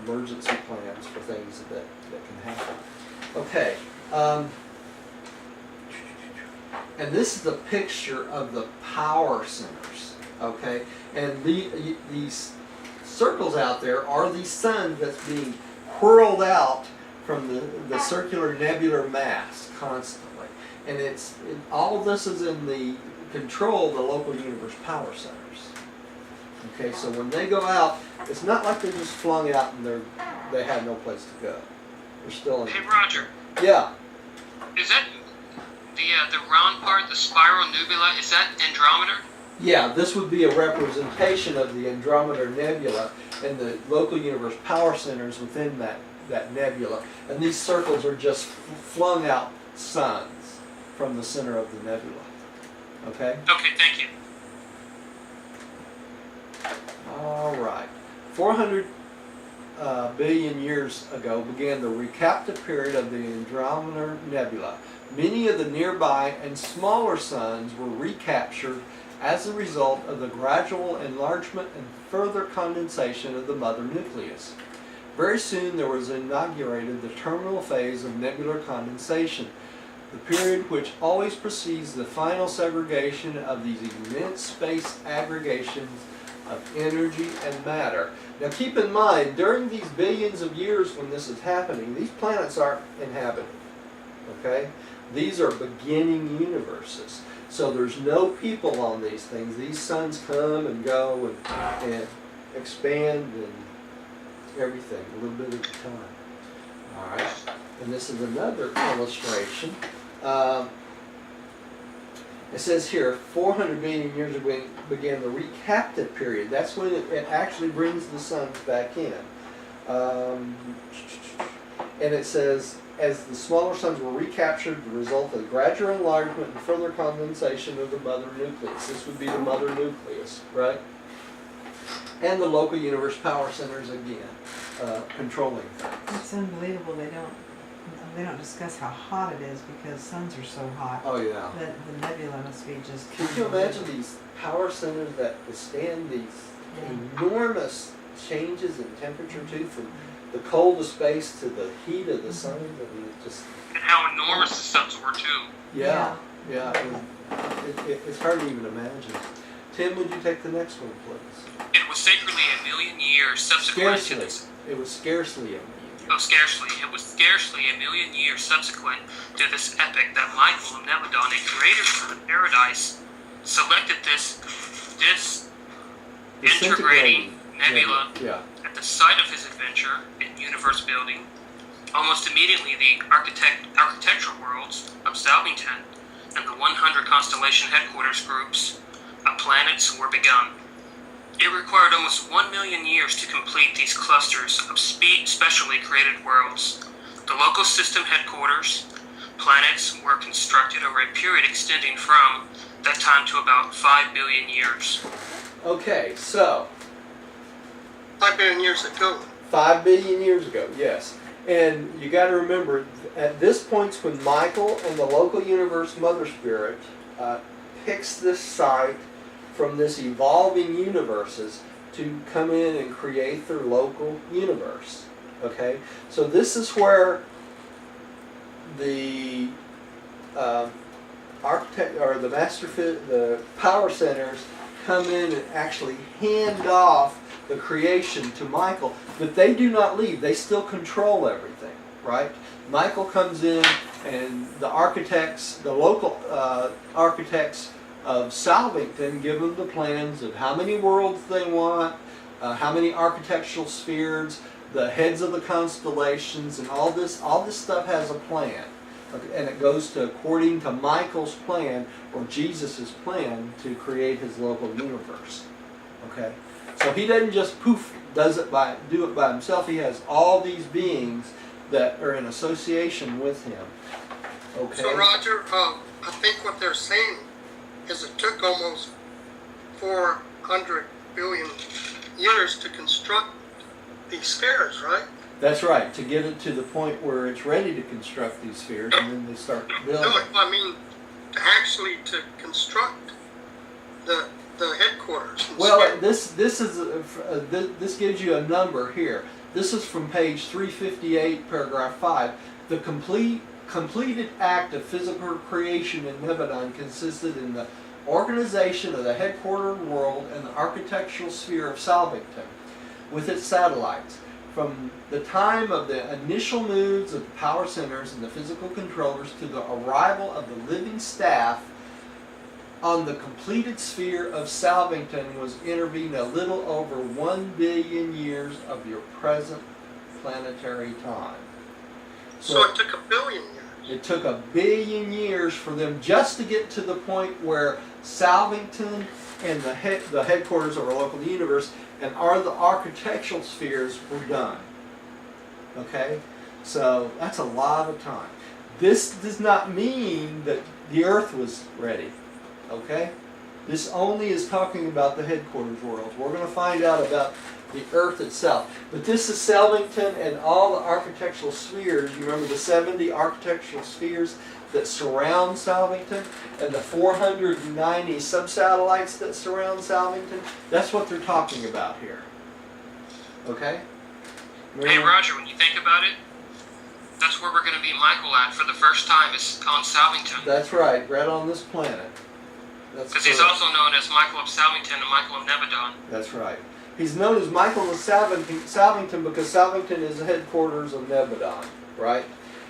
emergency plans for things that can happen. Okay. And this is a picture of the power centers. Okay. And these circles out there are the sun that's being whirled out from the circular nebular mass constantly. And all of this is in the control of the local universe power centers. Okay, so when they go out, it's not like they're just flung out and they have no place to go. They're still in. Hey, Roger. Yeah. Is that the round part, the spiral nebula? Is that Andromeda? Yeah, this would be a representation of the Andromeda Nebula and the local universe power centers within that nebula. And these circles are just flung out suns from the center of the nebula. Okay? Okay, thank you. All right. 400 billion years ago began the recaptive period of the Andromeda Nebula. Many of the nearby and smaller suns were recaptured as a result of the gradual enlargement and further condensation of the mother nucleus. Very soon there was inaugurated the terminal phase of nebular condensation, the period which always precedes the final segregation of these immense space aggregations of energy and matter. Now keep in mind, during these billions of years when this is happening, these planets aren't inhabited. okay? These are beginning universes. So there's no people on these things. These suns come and go and expand and everything, a little bit at a time. All right, and this is another illustration. It says here, 400 billion years ago began the recaptive period. That's when it actually brings the suns back in. And it says, as the smaller suns were recaptured, the result of gradual enlargement and further condensation of the mother nucleus. This would be the mother nucleus, right? And the local universe power centers again, controlling things. It's unbelievable they don't discuss how hot it is because suns are so hot. Oh yeah. The nebula must be just. Can you imagine these power centers that withstand these enormous changes in temperature too, from the coldest space to the heat of the sun? I mean, it just. And how enormous the suns were too. Yeah. It's hard to even imagine. Tim, would you take the next one, please? It was sacredly a million years subsequent to this. It was scarcely a million. Oh, scarcely. It was scarcely a million years subsequent to this epoch that Michael of Nebadon, a creator from paradise, selected this integrating nebula at the site of his adventure in universe building. Almost immediately, the architectural worlds of Salvington and the 100 constellation headquarters groups of planets were begun. It required almost 1 million years to complete these clusters of specially created worlds. The local system headquarters planets were constructed over a period extending from that time to about 5 billion years. Okay, so 5 billion years ago. 5 billion years ago, yes. And you got to remember, at this point when Michael and the local universe Mother Spirit picks this site from this evolving universes to come in and create their local universe. Okay, so this is where the architect or the power centers come in and actually hand off the creation to Michael, but they do not leave. They still control everything, right? Michael comes in, and the architects, the local architects of Salvington, give them the plans of how many worlds they want, how many architectural spheres, the heads of the constellations, and all this stuff has a plan. Okay, and it goes to according to Michael's plan or Jesus' plan to create his local universe. Okay, so he doesn't just do it by himself. He has all these beings that are in association with him. Okay. So Roger, I think what they're saying is it took almost 400 billion years to construct these spheres, right? That's right, to get it to the point where it's ready to construct these spheres, and then they start building. No, I mean to construct the headquarters. Well, this gives you a number here. This is from page 358, paragraph 5. The completed act of physical creation in Nebadon consisted in the organization of the headquartered world and the architectural sphere of Salvington, with its satellites. From the time of the initial moves of the power centers and the physical controllers to the arrival of the living staff on the completed sphere of Salvington was intervened a little over 1 billion years of your present planetary time. So it took 1 billion years. It took 1 billion years for them just to get to the point where Salvington and the headquarters of our local universe and the architectural spheres were done. Okay? So that's a lot of time. This does not mean that the Earth was ready. Okay? This only is talking about the headquarters worlds. We're going to find out about the Earth itself. But this is Salvington and all the architectural spheres. You remember the 70 architectural spheres that surround Salvington and the 490 subsatellites that surround Salvington? That's what they're talking about here. Okay? Hey Roger, when you think about it, that's where we're going to meet Michael at for the first time, is on Salvington. That's right on this planet. Because he's also known as Michael of Salvington and Michael of Nebadon. That's right. He's known as Michael of Salvington because Salvington is the headquarters of Nebadon, right?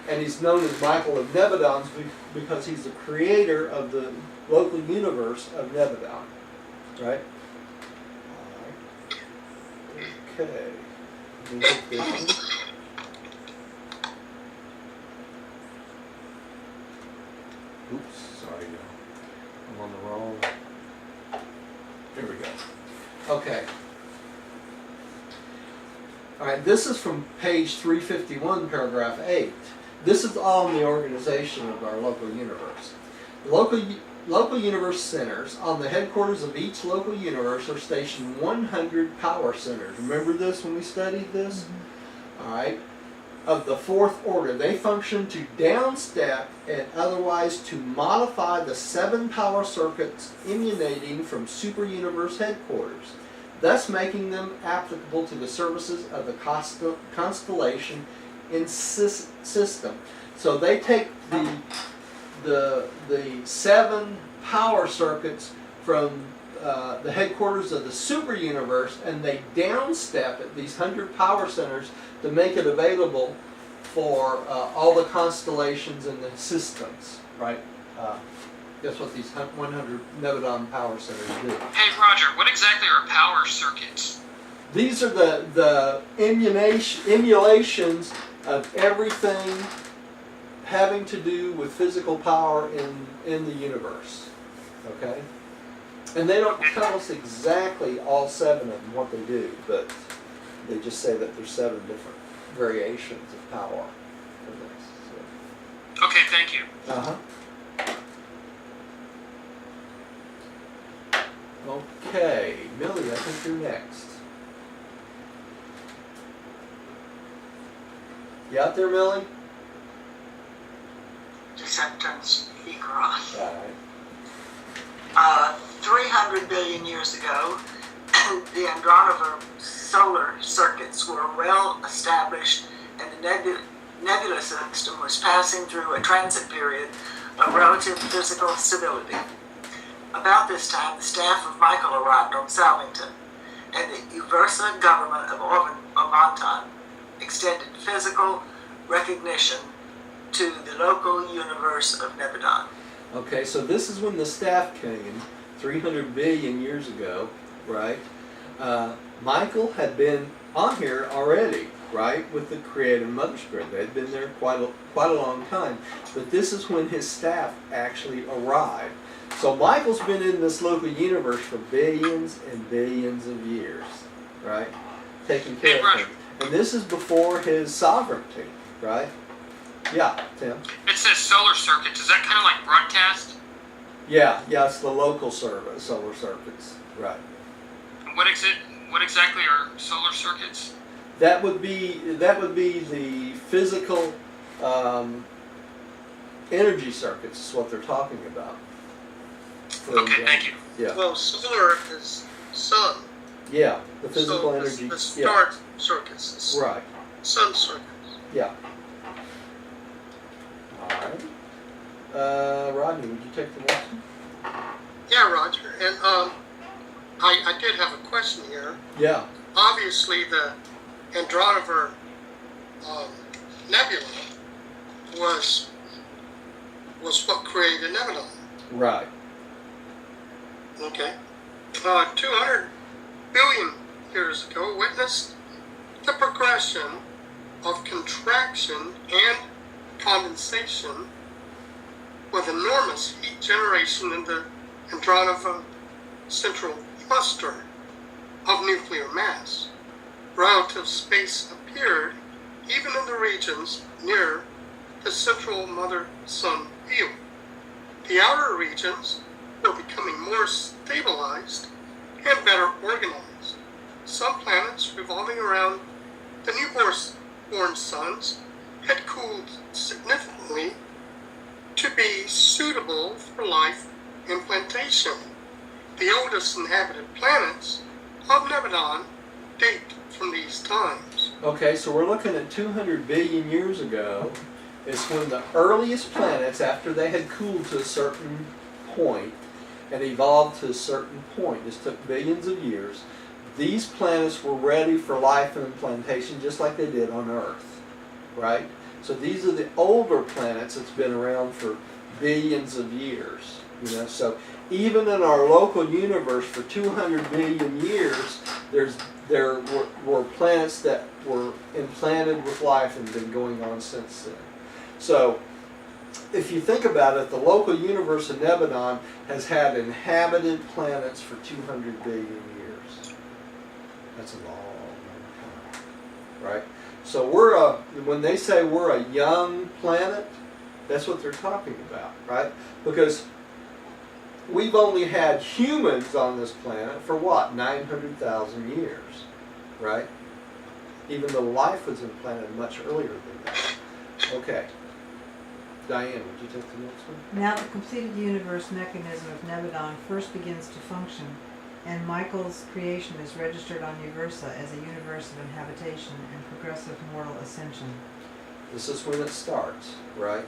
and he's known as Michael of Nebadon because he's the creator of the local universe of Nebadon. Right? Okay. Let me get this one. Oops, sorry, I'm on the wrong. There we go. Okay. All right, this is from page 351, paragraph 8. This is all in the organization of our local universe. Local universe centers on the headquarters of each local universe are stationed 100 power centers. Remember this when we studied this? All right. Of the fourth order. They function to downstep and otherwise to modify the 7 power circuits emanating from super universe headquarters, thus making them applicable to the services of the constellation in system. So they take the 7 power circuits from the headquarters of the super universe, and they downstep at these 100 power centers to make it available for all the constellations and the systems, right? That's what these 100 Nebadon power centers do. Hey Roger, what exactly are power circuits? These are the emulations of everything having to do with physical power in the universe, okay? And they don't tell us exactly all 7 of them what they do, but they just say that there's 7 different variations of power for this. Okay, thank you. Uh-huh. Okay, Millie, I think you're next. You out there, Millie? Just have to turn the speaker on. All right. 300 billion years ago, the Andronover solar circuits were well established, and the nebula system was passing through a transit period of relative physical stability. About this time, the staff of Michael arrived on Salvington, and the Uversa government of Omantan extended physical recognition to the local universe of Nebadon. Okay, so this is when the staff came 300 billion years ago, right? Michael had been on here already, right, with the creative mother's grid. They had been there quite a long time. But this is when his staff actually arrived. So Michael's been in this local universe for billions and billions of years, right? Taking care of things. And this is before his sovereignty, right? Yeah, Tim? It says solar circuits. Is that kind of like broadcast? Yeah, it's the local solar circuits, right. What exactly are solar circuits? That would be the physical energy circuits is what they're talking about. Okay, thank you. Yeah. Well, solar is sun. Yeah, the physical so energy. The star circuits. The Right. Sun circuits. Yeah. All right. Rodney, would you take the next one? Yeah, Roger. And I did have a question here. Yeah. Obviously, the Andronover Nebula was what created Nebadon. Right. Okay. 200 billion years ago witnessed the progression of contraction and condensation with enormous heat generation in the Andronova central cluster of nuclear mass. Relative space appeared even in the regions near the central mother-sun field. The outer regions were becoming more stabilized and better organized. Some planets revolving around the newborn suns had cooled significantly to be suitable for life implantation. The oldest inhabited planets of Nebadon date from these times. Okay, so we're looking at 200 billion years ago is when the earliest planets, after they had cooled to a certain point and evolved to a certain point, this took billions of years, these planets were ready for life and implantation just like they did on Earth, right? So these are the older planets that's been around for billions of years. So even in our local universe for 200 billion years, there were planets that were implanted with life and been going on since then. So if you think about it, the local universe of Nebadon has had inhabited planets for 200 billion years. That's a long time, right? So when they say we're a young planet, that's what they're talking about, right? Because we've only had humans on this planet for what, 900,000 years, right? Even though life was implanted much earlier than that. Okay. Diane, would you take the next one? Now the completed universe mechanism of Nebadon first begins to function, and Michael's creation is registered on Uversa as a universe of inhabitation and progressive mortal ascension. This is when it starts, right?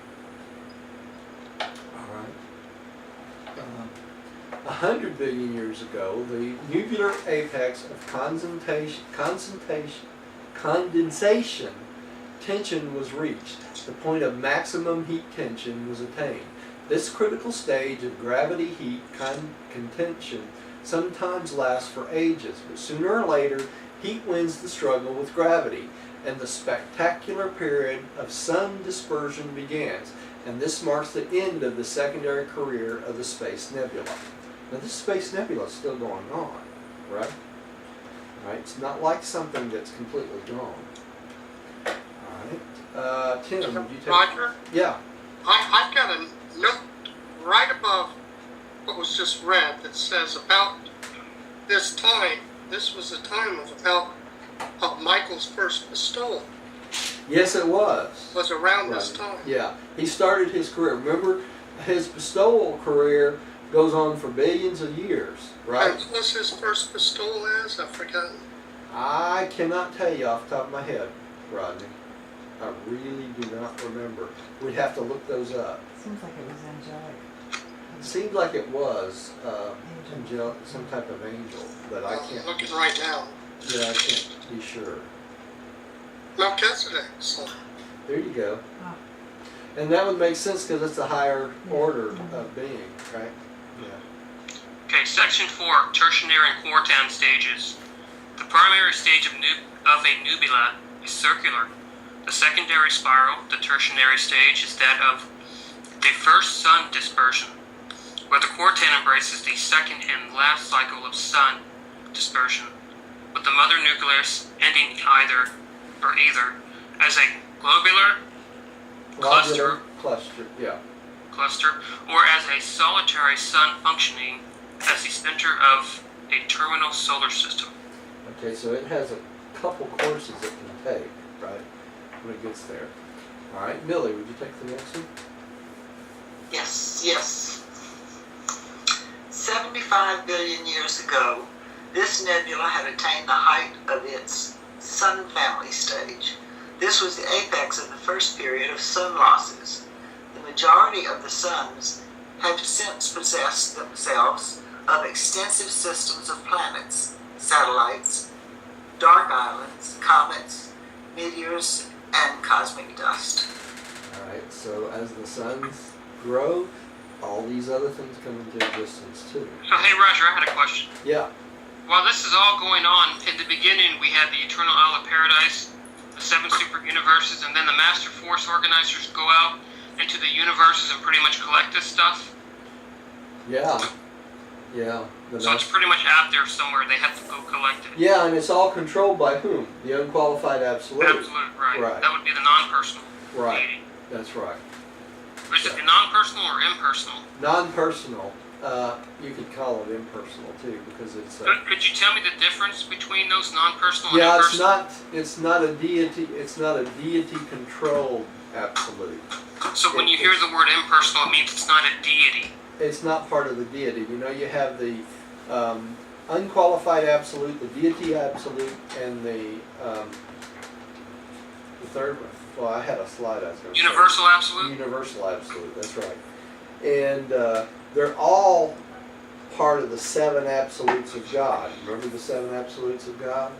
All right. 100 billion years ago, the nuclear apex of condensation tension was reached. The point of maximum heat tension was attained. This critical stage of gravity heat contention sometimes lasts for ages, but sooner or later, heat wins the struggle with gravity, and the spectacular period of sun dispersion begins. And this marks the end of the secondary career of the space nebula. Now, this space nebula is still going on, right? Right? It's not like something that's completely gone. All right. Tim, would you take? Roger? Yeah. I've got a note right above what was just read that says about this time. This was the time of Michael's first bestowal. Yes, it was. Was around this time. Yeah. He started his career. Remember, his bestowal career goes on for billions of years, right? And what was his first bestowal as? I've forgotten. I cannot tell you off the top of my head, Rodney. I really do not remember. We'd have to look those up. Seems like it was angelic. It seemed like it was angel, some type of angel, but I I'm can't. looking right now. Yeah, I can't be sure. Melchizedek. So There you go. Ah. And that would make sense because it's a higher order of being, right? Yeah. Okay, section 4, tertiary and quartan stages. The primary stage of a nebula is circular. The secondary spiral, the tertiary stage, is that of the first sun dispersion, where the quartan embraces the second and last cycle of sun dispersion, with the mother nucleus ending either as a globular cluster, yeah. or as a solitary sun functioning as the center of a terminal solar system. Okay, so it has a couple courses it can take, right, when it gets there. All right, Millie, would you take the next one? Yes. 75 billion years ago, this nebula had attained the height of its sun family stage. This was the apex of the first period of sun losses. The majority of the suns have since possessed themselves of extensive systems of planets, satellites, dark islands, comets, meteors, and cosmic dust. All right, so as the suns grow, all these other things come into existence too. So, hey Roger, I had a question. Yeah. While this is all going on, in the beginning we had the Eternal Isle of Paradise, the 7 super universes, and then the Master Force organizers go out into the universes and pretty much collect this stuff. Yeah. Yeah. So it's pretty much out there somewhere. They have to go collect it. Yeah, and it's all controlled by whom? The unqualified absolute. Absolute, right. Right. That would be the non-personal Right. deity. That's right. Is it non-personal or impersonal? Non-personal. You could call it impersonal too, because it's. Could you tell me the difference between those non-personal and Yeah, impersonal? it's not a deity. It's not a deity-controlled absolute. So when you hear the word impersonal, it means it's not a deity. It's not part of the deity. You know, you have the unqualified absolute, the deity absolute, and the third one. Well, I had a slide I was going to Universal absolute? Universal absolute, that's right. And they're all part of the 7 absolutes of God. Remember the 7 absolutes of God?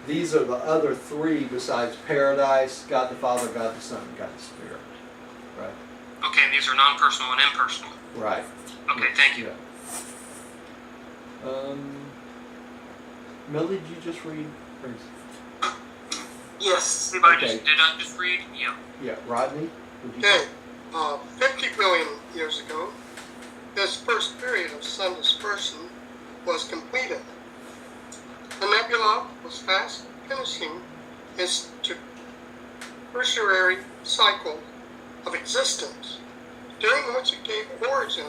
These are the other three besides paradise, God the Father, God the Son, God the Spirit. Right? Okay, and these are non-personal and impersonal. Right. Okay, thank you. Yeah. Millie, did you just read? Yes. Did I Okay. just read? Yeah. Yeah, Rodney? Would you Okay, 50 billion years ago, this first period of sun dispersion was completed. The nebula was fast finishing its tertiary cycle of existence, during which it gave origin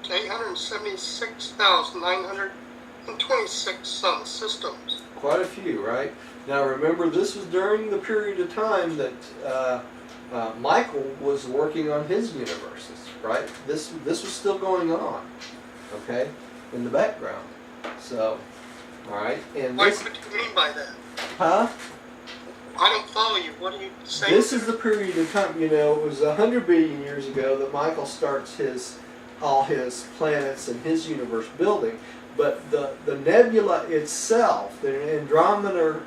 to 876,926 sun systems. Quite a few, right? Now remember, this was during the period of time that Michael was working on his universes, right? This was still going on, okay, in the background. So, all right, and What this, do you mean by that? huh? I don't follow you. What are you saying? This is the period of time. You know, it was 100 billion years ago that Michael starts all his planets and his universe building. But the nebula itself, the Andromeda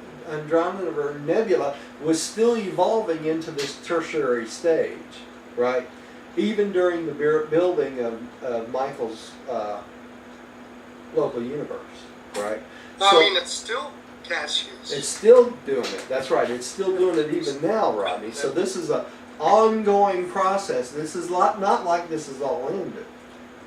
Nebula, was still evolving into this tertiary stage, right? Even during the building of Michael's local universe, right? Well, So I mean, it's still gaseous. it's still doing it. That's right. It's still doing it even now, Rodney. So this is an ongoing process. This is not like this is all ended,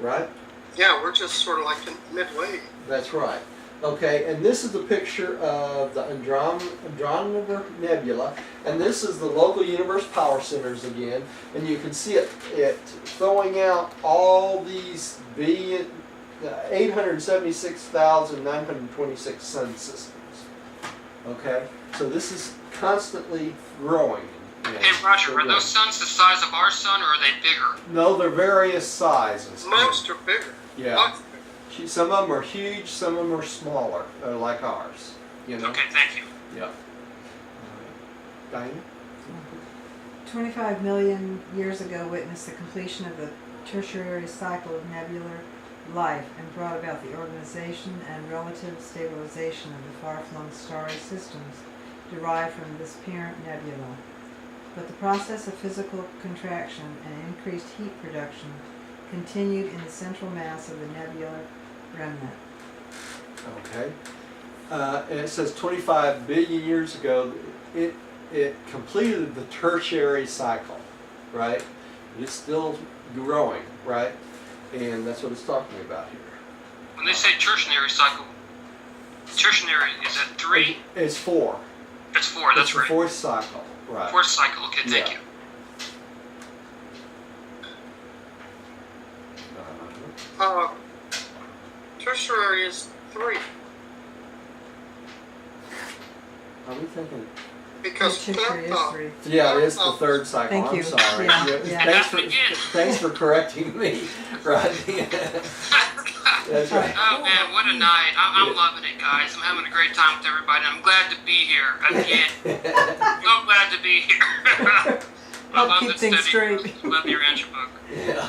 right? Yeah, we're just sort of like in midway. That's right. Okay, and this is a picture of the Andromeda Nebula, and this is the local universe power centers again, and you can see it throwing out all these 876,926 sun systems. Okay, so this is constantly growing. Hey, Roger, are those suns the size of our sun, or are they bigger? No, they're various sizes. Most are bigger. Yeah. Lots bigger. Some of them are huge, some of them are smaller, like ours. You know. Okay, thank you. Yeah. Diana? 25 million years ago witnessed the completion of the tertiary cycle of nebular life and brought about the organization and relative stabilization of the far-flung starry systems derived from this parent nebula. But the process of physical contraction and increased heat production continued in the central mass of the nebular remnant. Okay. And it says 25 billion years ago, it completed the tertiary cycle, right? It's still growing, right? And that's what it's talking about here. When they say tertiary cycle, tertiary is at 3? It's 4. It's 4, that's it's the right. fourth cycle, right? Fourth cycle, okay, thank Yeah. you. Tertiary is 3 Are we thinking? because Tertiary is fourth, 3. Yeah, it is the third cycle. Thank I'm you. sorry. Yeah. Thanks for correcting me, Rodney. That's right. Oh man, what a night. I'm loving it, guys. I'm having a great time with everybody. I'm glad to be here again. So glad to be here. I Help love keep the things study. straight. Love the Urantia book. Yeah.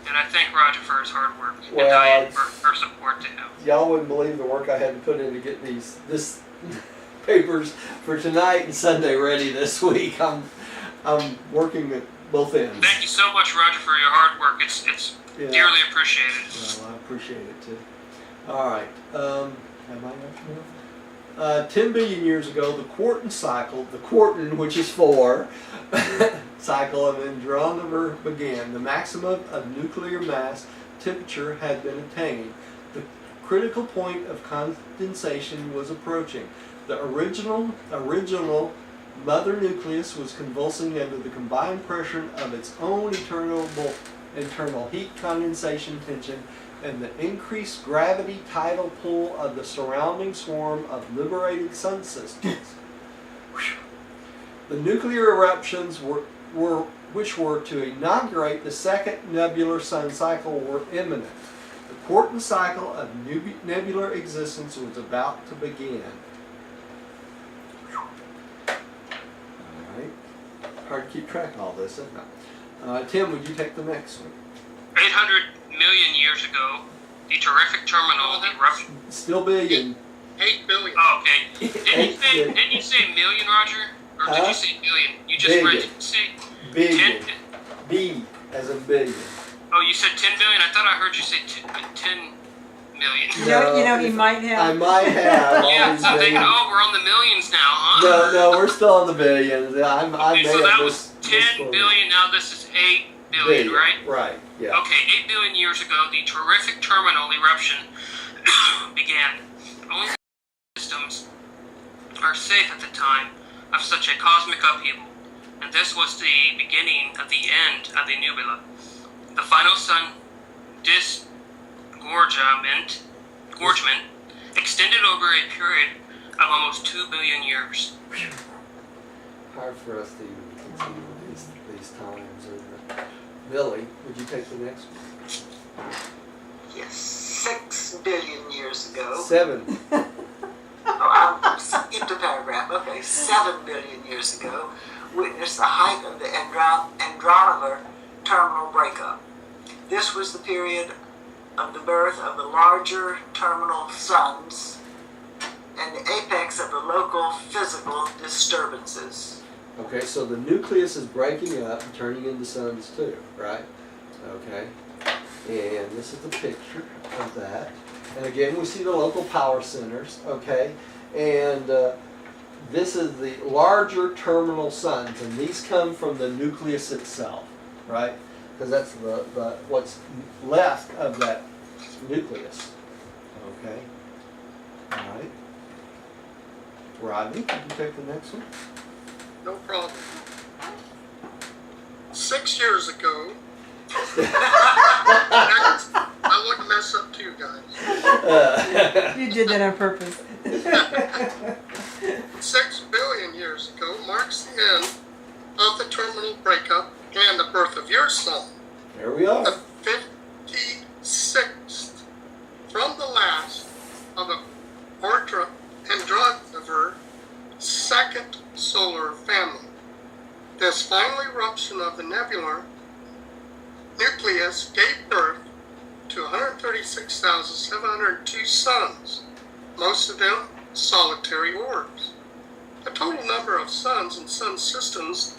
And I thank Roger for his hard work. Well, and Diane for her support to him. Y'all wouldn't believe the work I had to put in to get this papers for tonight and Sunday ready this week. I'm working at both ends. Thank you so much, Roger, for your hard work. It's Yeah. dearly appreciated. Well, I appreciate it too. All right. Am I up to 10 billion years ago, the Quartan cycle, which is 4, cycle of Andromeda began. The maximum of nuclear mass temperature had been attained. The critical point of condensation was approaching. The original mother nucleus was convulsing under the combined pressure of its own internal heat, condensation, tension, and the increased gravity tidal pull of the surrounding swarm of liberated sun systems. The nuclear eruptions which were to inaugurate the second nebular sun cycle were imminent. The Quartan cycle of nebular existence was about to begin. Alright. Hard to keep track of all this, isn't it? Tim, would you take the next one? 800 million years ago, the terrific terminal erupted. Still billion. 8 billion. Oh, okay. Didn't you say million, Roger? Or did Huh? you say billion? You just Billion. read it. Say Billion. 10. B as in billion. Oh, you said 10 billion? I thought I heard you say 10 million. You know, he might have. I might have. all Yeah, these so I'm thinking, billions. oh, we're on the millions now, huh? No, we're still on the billions. I Okay, may so have that was 10 misquoted. billion, now this is 8 billion, right? Right, yeah. Okay, 8 billion years ago, the terrific terminal eruption began. Only systems are safe at the time of such a cosmic upheaval, and this was the beginning of the end of the nebula. The final sun disgorgement extended over a period of almost 2 billion years. Hard for us to even continue these times, isn't it? Billy, would you take the next one? Yes, 6 billion years ago. 7. Oh, I skipped a paragraph. Okay, 7 billion years ago, witnessed the height of the Andrometer terminal breakup. This was the period of the birth of the larger terminal suns and the apex of the local physical disturbances. Okay, so the nucleus is breaking up and turning into suns too, right? Okay, and this is the picture of that. And again, we see the local power centers, okay? And this is the larger terminal suns, and these come from the nucleus itself, right? Because that's the what's left of that nucleus, okay? All right. Rodney, can you take the next one? No problem. 6 years ago, I wouldn't mess up too, guys. You did that on purpose. 6 billion years ago marks the end of the terminal breakup and the birth of your sun, There we are. the 56th from the last of the Andrometer second solar family. This final eruption of the nebular nucleus gave birth to 136,702 suns, most of them solitary orbs. The total number of suns and sun systems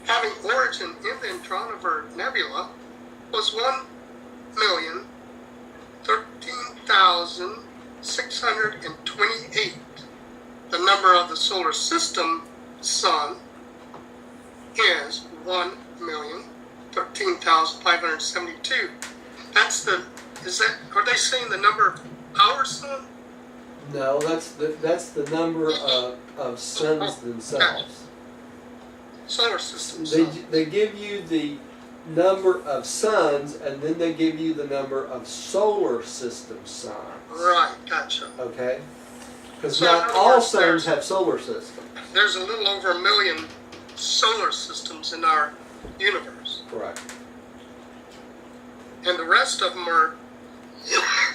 having origin in the Andrometer Nebula was 1,013,628. The number of the solar system sun is 1,013,572. Are they saying the number of our sun? No, that's the number of suns themselves. Solar system They sun. they give you the number of suns, and then they give you the number of solar system suns. Right, gotcha. Okay, because So in not other all words, suns have solar systems. There's a little over 1 million solar systems in our universe. Correct. And the rest of them are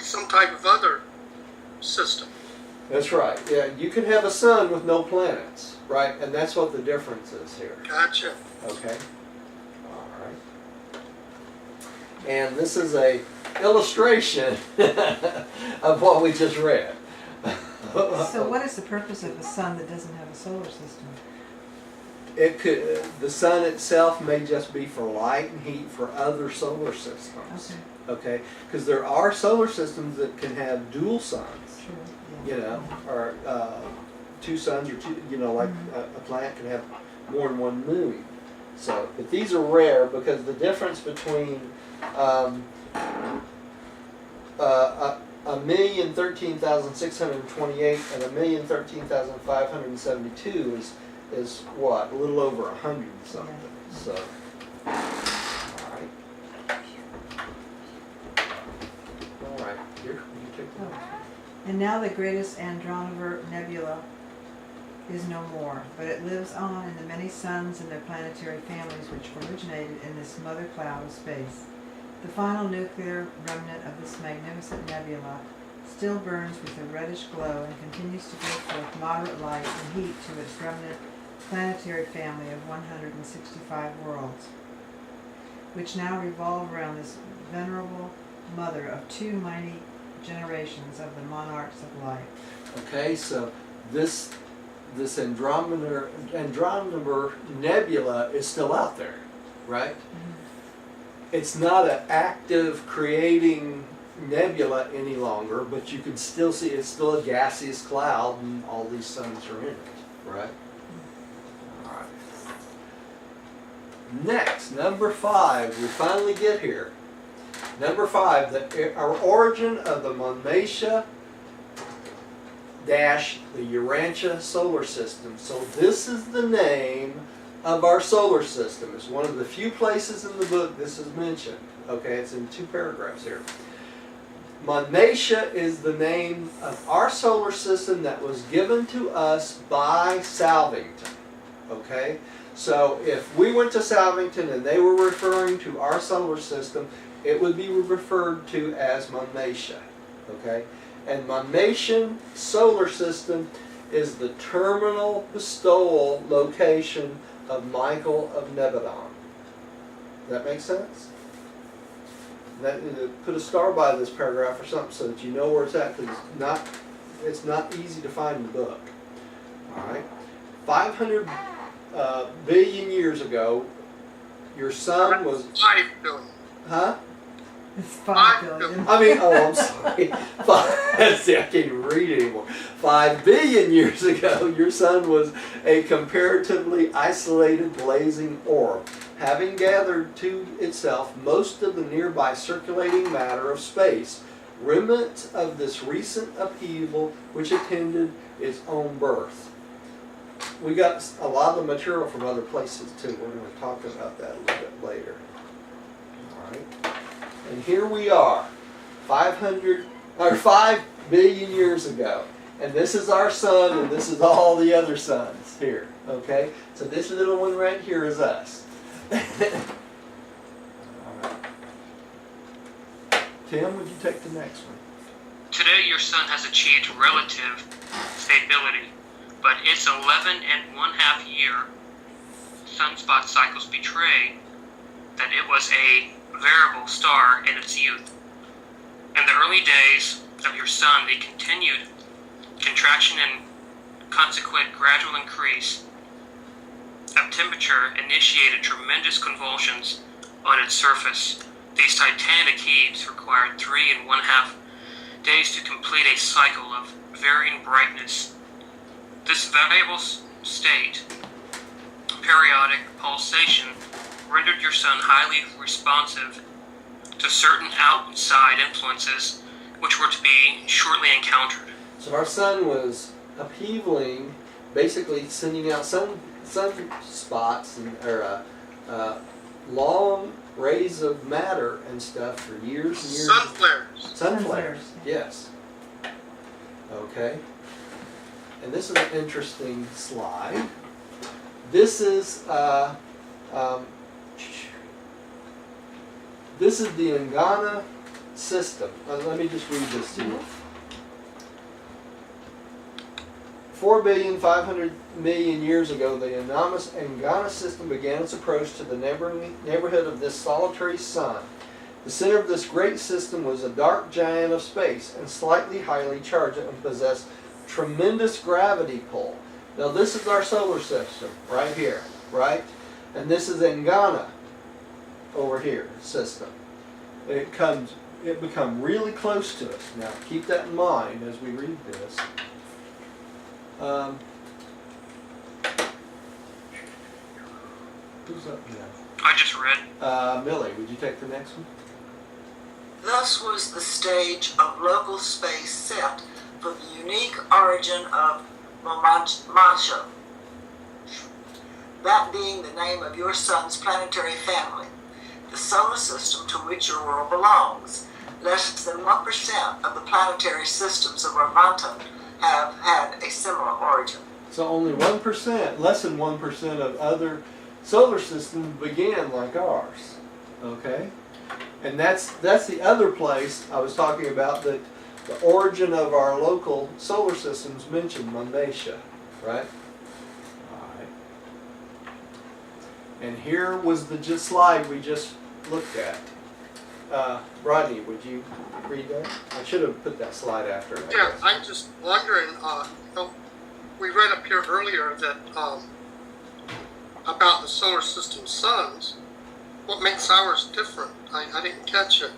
some type of other system. That's right. Yeah, you can have a sun with no planets, right? And that's what the difference is here. Gotcha. Okay. All right. And this is a illustration of what we just read. So what is the purpose of a sun that doesn't have a solar system? It could. The sun itself may just be for light and heat for other solar systems. Okay, Okay. Because there are solar systems that can have dual suns. sure. You know, or 2 suns, or 2. You know, like a planet can have more than one moon. So, but these are rare because the difference between 1,013,628 and 1,013,572 is what? A little over 100 something. So, alright. Alright, here, you take the And now the greatest Andrometer Nebula is no more, but it lives on in the many suns and their planetary families which originated in this mother cloud of space. The final nuclear remnant of this magnificent nebula still burns with a reddish glow and continues to give forth moderate light and heat to its remnant planetary family of 165 worlds, which now revolve around this venerable mother of 2 mighty generations of the monarchs of light. Okay, so this Andromeda Nebula is still out there, right? It's not an active creating nebula any longer, but you can still see it's still a gaseous cloud and all these suns are in it, right? All right. Next, number 5, we finally get here. Number 5, our origin of the Monmatia the Urantia solar system. So this is the name of our solar system. It's one of the few places in the book this is mentioned. Okay, it's in 2 paragraphs here. Monmatia is the name of our solar system that was given to us by Salvington. Okay, so if we went to Salvington and they were referring to our solar system, it would be referred to as Monmatia. Okay, and Monmatian solar system is the terminal bestowal location of Michael of Nebadon. Does that make sense? Put a star by this paragraph or something so that you know where it's at, because it's not easy to find in the book. All right, 500 billion years ago, your sun was 5 billion. Huh? It's 5 billion. I mean, oh, I'm sorry. See, I can't even read anymore. 5 billion years ago, your sun was a comparatively isolated blazing orb, having gathered to itself most of the nearby circulating matter of space, remnants of this recent upheaval which attended its own birth. We got a lot of material from other places too. We're going to talk about that a little bit later. All right. And here we are, 5 billion years ago. And this is our sun, and this is all the other suns here. Okay? So this little one right here is us. All right. Tim, would you take the next one? Today your sun has achieved relative stability, but its 11½ year sunspot cycles betray that it was a variable star in its youth. In the early days of your sun, the continued contraction and consequent gradual increase of temperature initiated tremendous convulsions on its surface. These titanic heaves required 3½ days to complete a cycle of varying brightness. This variable state, periodic pulsation, rendered your sun highly responsive to certain outside influences which were to be shortly encountered. So our sun was upheavaling, basically sending out sunspots or long rays of matter and stuff for years and years. Sun flares. Sun flares, yes. Okay. And this is an interesting slide. This is the Angana system. Let me just read this to you. 4,500,000,000 years ago, the enormous Angana system began its approach to the neighborhood of this solitary sun. The center of this great system was a dark giant of space and slightly highly charged and possessed tremendous gravity pull. Now this is our solar system right here, right? And this is Angana over here system. It become really close to us. Now keep that in mind as we read this. Who's up now? I just read. Millie, would you take the next one? Thus was the stage of local space set for the unique origin of Monmatia, that being the name of your sun's planetary family, the solar system to which your world belongs. Less than 1% of the planetary systems of our mountain have had a similar origin. So only 1%, less than 1% of other solar systems began like ours. Okay? And that's the other place I was talking about that the origin of our local solar systems mentioned Monmatia, right? Alright. And here was the slide we just looked at. Rodney, would you read that? I should have put that slide after it. I Yeah, guess. I'm just wondering, we read up here earlier that, about the solar system suns. What makes ours different? I didn't catch it.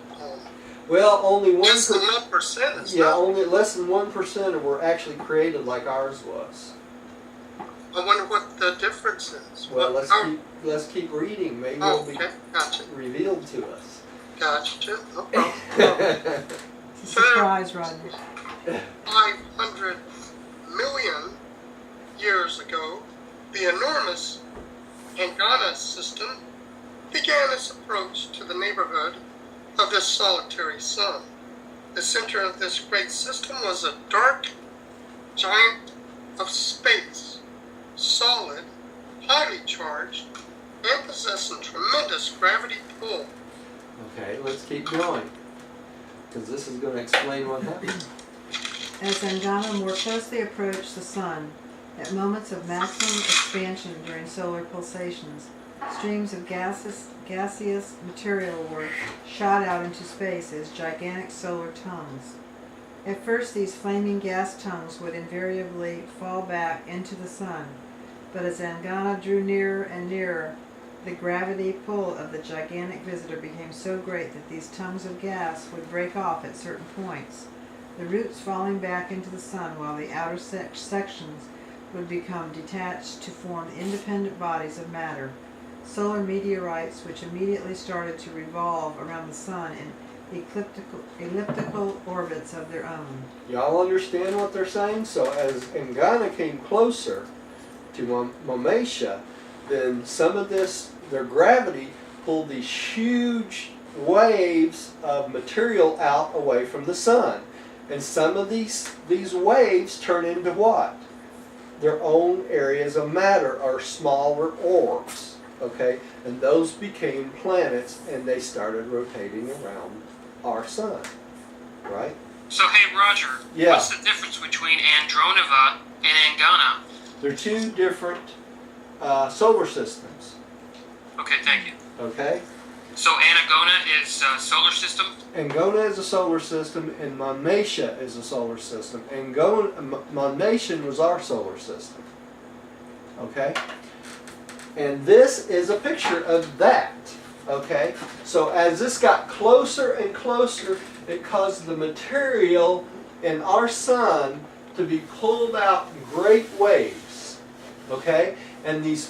Well, only one. Less than 1% is Yeah, not. only less than 1% were actually created like ours was. I wonder what the difference is. Well, What- let's keep reading. Maybe Oh, it'll be okay, gotcha, revealed to us. gotcha. No problem. It's a surprise, Rodney. 500 million years ago, the enormous Angana system began its approach to the neighborhood of this solitary sun. The center of this great system was a dark giant of space, solid, highly charged, and possessing tremendous gravity pull. Okay, let's keep going, because this is going to explain what happened. As Angana more closely approached the sun, at moments of maximum expansion during solar pulsations, streams of gaseous material were shot out into space as gigantic solar tongues. At first, these flaming gas tongues would invariably fall back into the sun, but as Angana drew nearer and nearer, the gravity pull of the gigantic visitor became so great that these tongues of gas would break off at certain points, the roots falling back into the sun, while the outer sections would become detached to form independent bodies of matter, solar meteorites which immediately started to revolve around the sun in elliptical orbits of their own. Y'all understand what they're saying? So as Angana came closer to Mamesha, then some of their gravity pulled these huge waves of material out away from the sun. And some of these waves turn into what? Their own areas of matter, or smaller orbs. Okay? And those became planets, and they started rotating around our sun. Right? So, hey, Roger, Yeah. what's the difference between Andronova and Angana? They're two different solar systems. Okay, thank you. Okay? So, Anagona is a solar system? Angona is a solar system, and Mamesha is a solar system. Mameshan was our solar system. Okay? And this is a picture of that. Okay? So as this got closer and closer, it caused the material in our sun to be pulled out in great waves. Okay? And these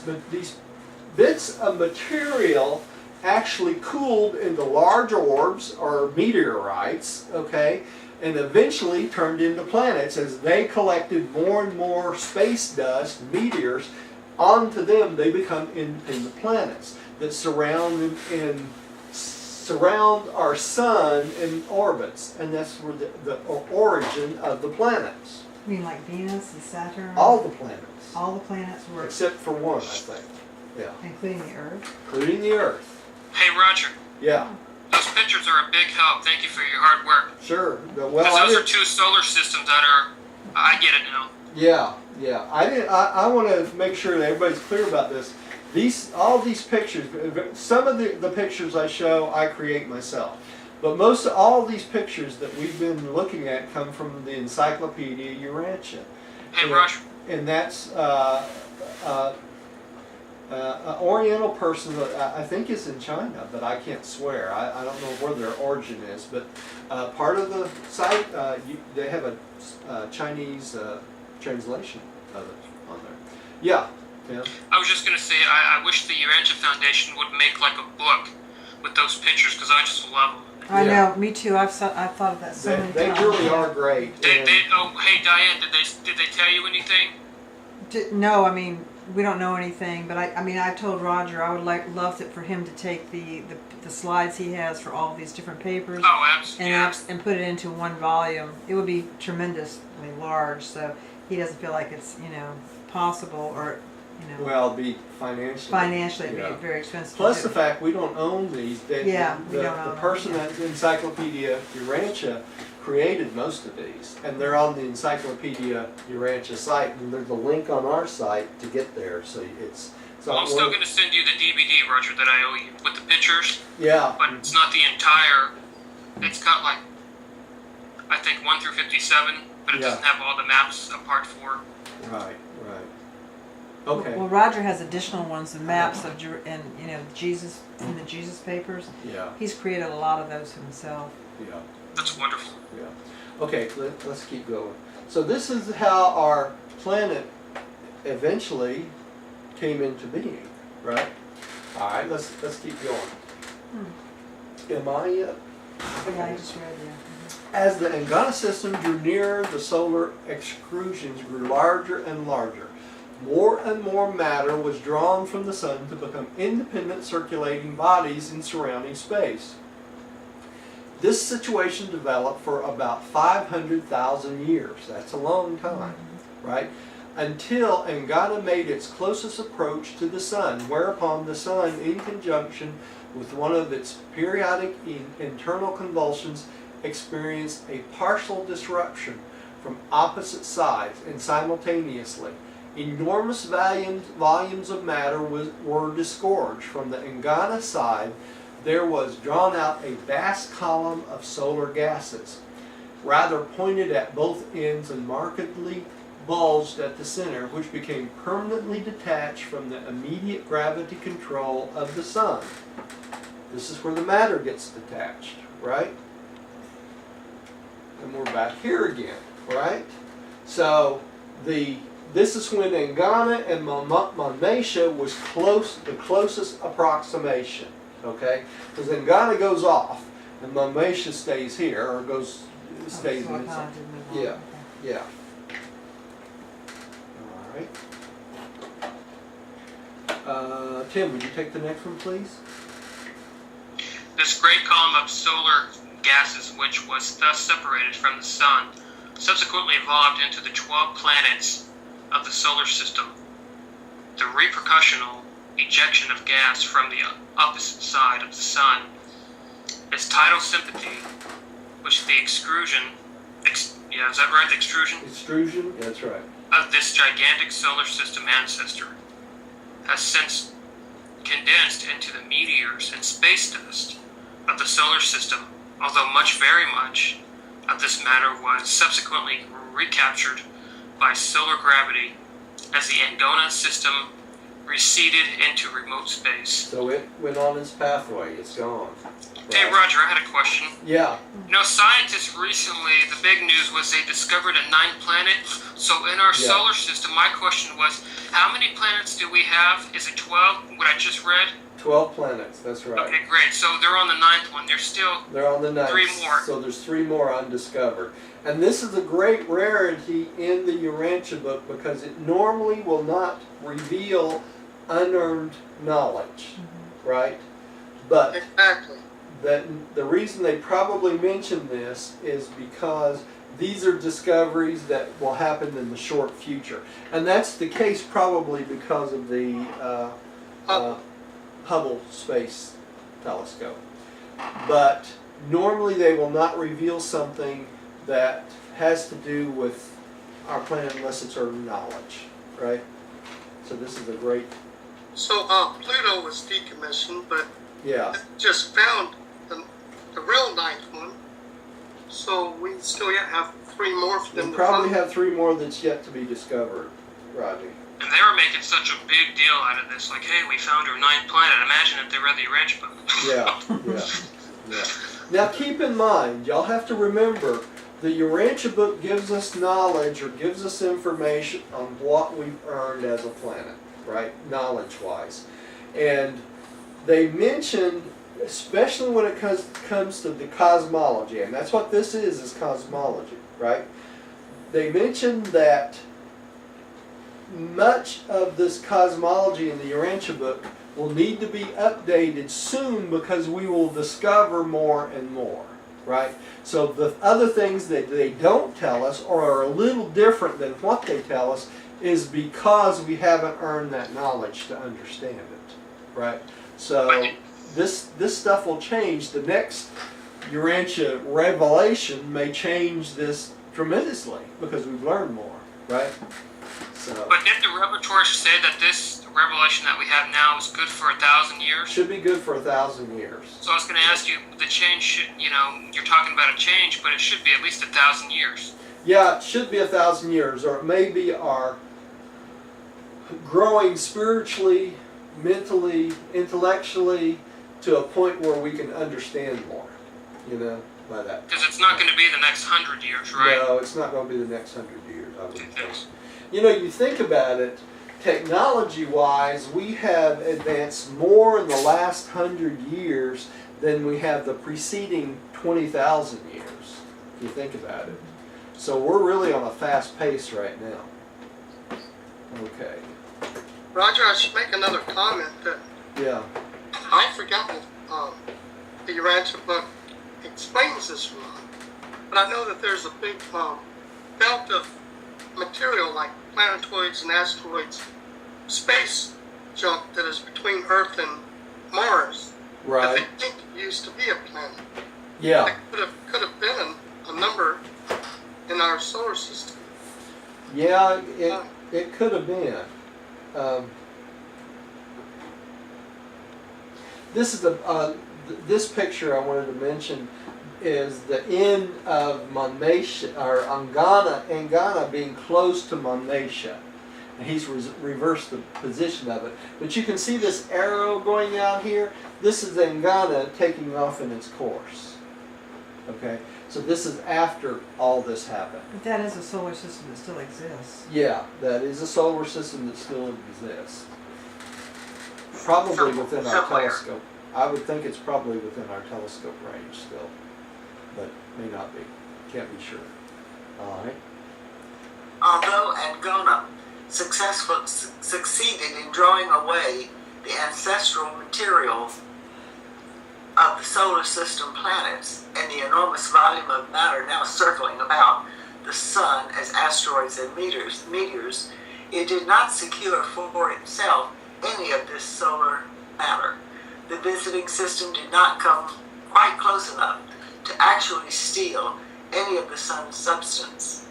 bits of material actually cooled into large orbs or meteorites, okay, and eventually turned into planets as they collected more and more space dust, meteors, onto them. They become independent planets that surround our sun in orbits, and that's where the origin of the planets. You mean like Venus and Saturn? All the planets, All the planets were, except for one, I think. Yeah, including the Earth. including the Earth. Hey, Roger, Yeah, those pictures are a big help. Thank you for your hard work. sure. Well, Because I those are didn't- two solar systems that are... I get it now. Yeah, yeah. I want to make sure that everybody's clear about this. All these pictures, some of the pictures I show, I create myself. But most of all these pictures that we've been looking at come from the Encyclopedia Urantia. Hey, Yeah. Roger, And that's an Oriental person that I think is in China, but I can't swear. I don't know where their origin is. But part of the site, they have a Chinese translation of it on there. Yeah, Tim. I was just going to say, I wish the Urantia Foundation would make like a book with those pictures because I just love them. I Yeah. know, me too. I've thought of that so many They times. really are great. and- Oh, hey, Diane, did they tell you anything? No, I mean, we don't know anything, but I told Roger I would love it for him to take the slides he has for all these different papers Oh, absolutely. and put it into one volume. It would be tremendously large, so he doesn't feel like it's possible or well, be financially it'd yeah. be very expensive. Plus to the do. fact we don't own these. Yeah, we the, don't the own them, person yeah. at the Encyclopedia Urantia created most of these, and they're on the Encyclopedia Urantia site, and there's a link on our site to get there. So So I'm still going to send you the DVD, Roger, that I owe you with the pictures, yeah, but it's not the entire. It's got like, I think 1 through 57, but it Yeah. doesn't have all the maps of part 4. right. Okay. Well, Roger has additional ones, the maps of, and Jesus, in the Jesus papers. Yeah, He's created a lot of those himself. yeah. That's wonderful. Yeah. Okay, let's keep going. So this is how our planet eventually came into being, right? All right, let's keep going. Am I yet? Yeah, I just read, yeah. As the Angana system drew nearer, the solar excursions grew larger and larger. More and more matter was drawn from the sun to become independent circulating bodies in surrounding space. This situation developed for about 500,000 years. That's a long time, right? Until Angana made its closest approach to the sun, whereupon the sun, in conjunction with one of its periodic internal convulsions, experienced a partial disruption from opposite sides and simultaneously. Enormous volumes of matter were disgorged. From the Angana side, there was drawn out a vast column of solar gases, rather pointed at both ends and markedly bulged at the center, which became permanently detached from the immediate gravity control of the sun. This is where the matter gets detached, right? And we're back here again, right? So this is when Angana and Mammatia was the closest approximation, okay? Because Angana goes off and Mammatia stays here, or stays So I in its. kinda did move on. Yeah, Okay. yeah. All right. Tim, would you take the next one, please? This great column of solar gases, which was thus separated from the sun, subsequently evolved into the 12 planets of the solar system. The repercussional ejection of gas from the opposite side of the sun, its tidal sympathy, which the extrusion, is that right? The extrusion? Extrusion? Yeah, that's right. Of this gigantic solar system ancestor has since condensed into the meteors and space dust of the solar system, although very much of this matter was subsequently recaptured by solar gravity as the Angona system receded into remote space. So it went on its pathway. It's gone. Hey Roger, I had a question. Yeah. Scientists recently, the big news was they discovered a 9th planet. So in our solar system, my question was, how many planets do we have? Is it 12, what I just read? 12 planets, that's right. Okay, great. So they're on the 9th one. They're on the 9th. 3 more. So there's 3 more undiscovered. And this is a great rarity in the Urantia book because it normally will not reveal unearned knowledge, right? But Exactly. the reason they probably mention this is because these are discoveries that will happen in the short future. And that's the case probably because of the Hubble Space Telescope. But normally they will not reveal something that has to do with our planet unless it's earned knowledge, right? So this is a great, So Pluto was decommissioned, but yeah. just found the real 9th one. So we still yet have 3 more for them We to probably find. have 3 more that's yet to be discovered, Rodney. And they were making such a big deal out of this, like, hey, we found our 9th planet. Imagine if they read the Urantia book. Yeah. Now keep in mind, y'all have to remember, the Urantia book gives us knowledge or gives us information on what we've earned as a planet, right? Knowledge-wise. And they mentioned, especially when it comes to the cosmology, and that's what this is cosmology, right? They mentioned that much of this cosmology in the Urantia book will need to be updated soon because we will discover more and more, right? So the other things that they don't tell us or are a little different than what they tell us is because we haven't earned that knowledge to understand it, right? So this stuff will change. The next Urantia revelation may change this tremendously because we've learned more, right? So But did the repertoire say that this revelation that we have now is good for 1,000 years? Should be good for 1,000 years. So I was going to ask you, the change should, you're talking about a change, but it should be at least 1,000 years. Yeah, it should be 1,000 years, or it may be our growing spiritually, mentally, intellectually, to a point where we can understand more, by that. Because it's not going to be the next 100 years, right? No, it's not going to be the next 100 years, I would Okay, think. thanks. You think about it, technology-wise, we have advanced more in the last 100 years than we have the preceding 20,000 years, if you think about it. So we're really on a fast pace right now. Okay. Roger, I should make another comment that Yeah. I've forgotten the Urantia book explains this wrong, but I know that there's a big belt of material like planetoids and asteroids, space junk that is between Earth and Mars. Right. That they think used to be a planet. Yeah. That could have been a number in our solar system. Yeah, it could have been. This is this picture I wanted to mention is the end of Monmatia, or Angana being close to Monmatia. And he's reversed the position of it. But you can see this arrow going out here. This is Angana taking off in its course. Okay? So this is after all this happened. But that is a solar system that still exists. Yeah, that is a solar system that still exists. Probably within our Somewhere. telescope. I would think it's probably within our telescope range still, but may not be. Can't be sure. All right. Although Angona succeeded in drawing away the ancestral material of the solar system planets and the enormous volume of matter now circling about the sun as asteroids and meteors, it did not secure for itself any of this solar matter. The visiting system did not come quite close enough to actually steal any of the sun's substance,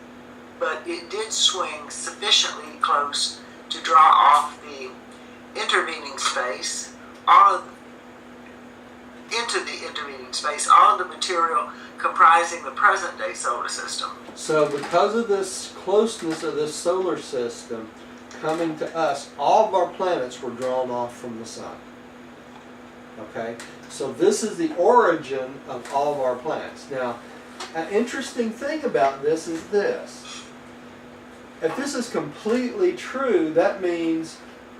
but it did swing sufficiently close to draw off the intervening space, into the intervening space, all of the material comprising the present-day solar system. So because of this closeness of this solar system coming to us, all of our planets were drawn off from the sun. Okay? So this is the origin of all of our planets. Now, an interesting thing about this is this. If this is completely true, that means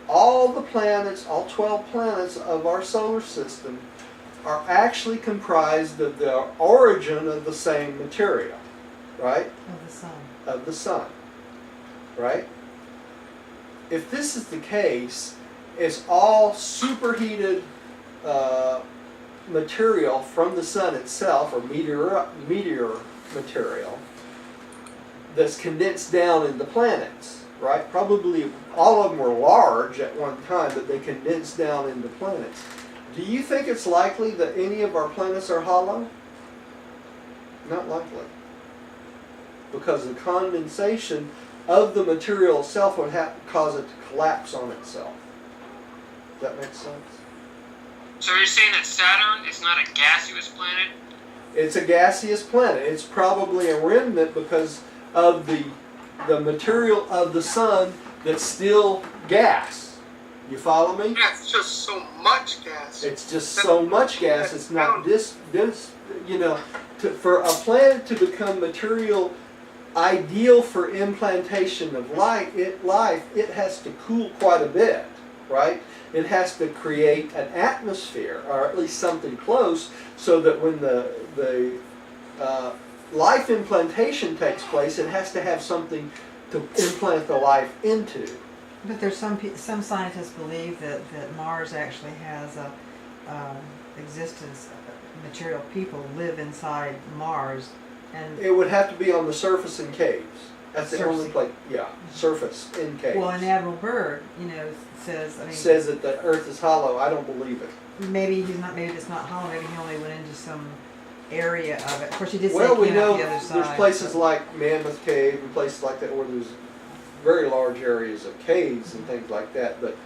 all the planets, all 12 planets of our solar system are actually comprised of the origin of the same material, right? Of the sun. Of the sun, right? If this is the case, it's all superheated material from the sun itself, or meteor material, that's condensed down into planets, right? Probably all of them were large at one time, but they condensed down into planets. Do you think it's likely that any of our planets are hollow? Not likely. Because the condensation of the material itself would cause it to collapse on itself. Does that make sense? So you're saying that Saturn is not a gaseous planet? It's a gaseous planet. It's probably a remnant because of the material of the sun that's still gas. You follow me? That's just so much gas. It's just so much gas. It's not for a planet to become material ideal for implantation of life, it has to cool quite a bit, right? It has to create an atmosphere, or at least something close, so that when the life implantation takes place, it has to have something to implant the life into. But there's some scientists believe that Mars actually has a existence. Material people live inside Mars, and It would have to be on the surface in caves. That's the Surface. only place. Yeah, surface in caves. well, and Admiral Byrd, says, Says that the Earth is hollow. I don't believe it. maybe it's not hollow. Maybe he only went into some area of it. Of course, he did say Well, he we came out know the other side. there's places but- like Mammoth Cave and places like that where there's very large areas of caves and things like that. But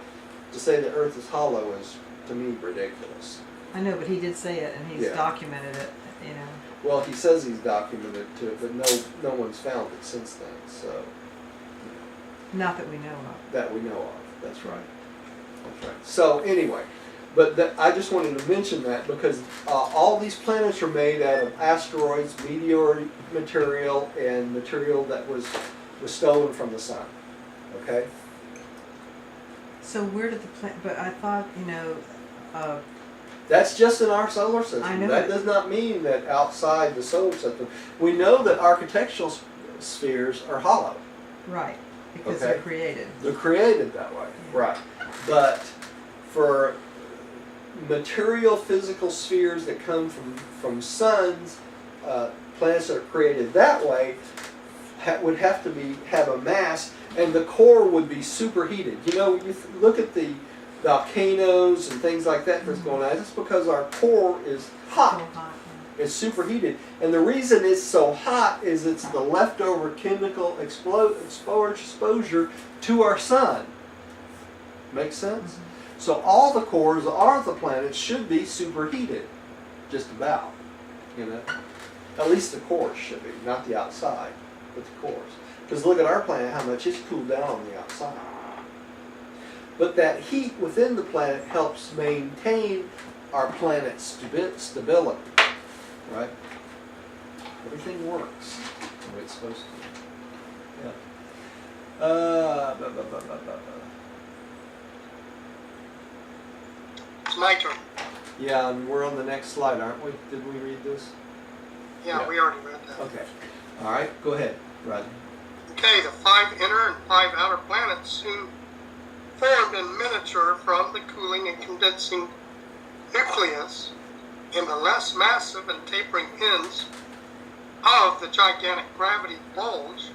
to say that Earth is hollow is, to me, ridiculous. I know, but he did say it, and he's Yeah. documented it, you know. Well, he says he's documented to it, but no one's found it since then, so, Not that we know of. that we know of. That's right. That's right. So anyway, but I just wanted to mention that because all these planets are made out of asteroids, meteor material, and material that was stolen from the sun. Okay? So where did the planet, but I thought, you know, That's just in our solar system. I know That it. does not mean that outside the solar system. We know that architectural spheres are hollow. right, because Okay. they're created. They're created that way. Right. But for material physical spheres that come from suns, planets that are created that way would have to have a mass, and the core would be superheated. You know, you look at the volcanoes and things like that that's going on. It's because our core is hot. So hot, It's superheated, and the reason it's so hot is it's the leftover chemical exposure to our sun. Makes sense? So all the cores of the planets should be superheated, just about. You know, at least the cores should be, not the outside, but the cores. Because look at our planet, how much it's cooled down on the outside. But that heat within the planet helps maintain our planet's stability. Right? Everything works the way it's supposed to. Yeah. It's my turn. Yeah, and we're on the next slide, aren't we? Did we read this? Yeah, Yeah. we already read that. Okay. All right, go ahead, Rodney. Okay, the 5 inner and 5 outer planets soon formed in miniature from the cooling and condensing nucleus in the less massive and tapering ends of the gigantic gravity bulge,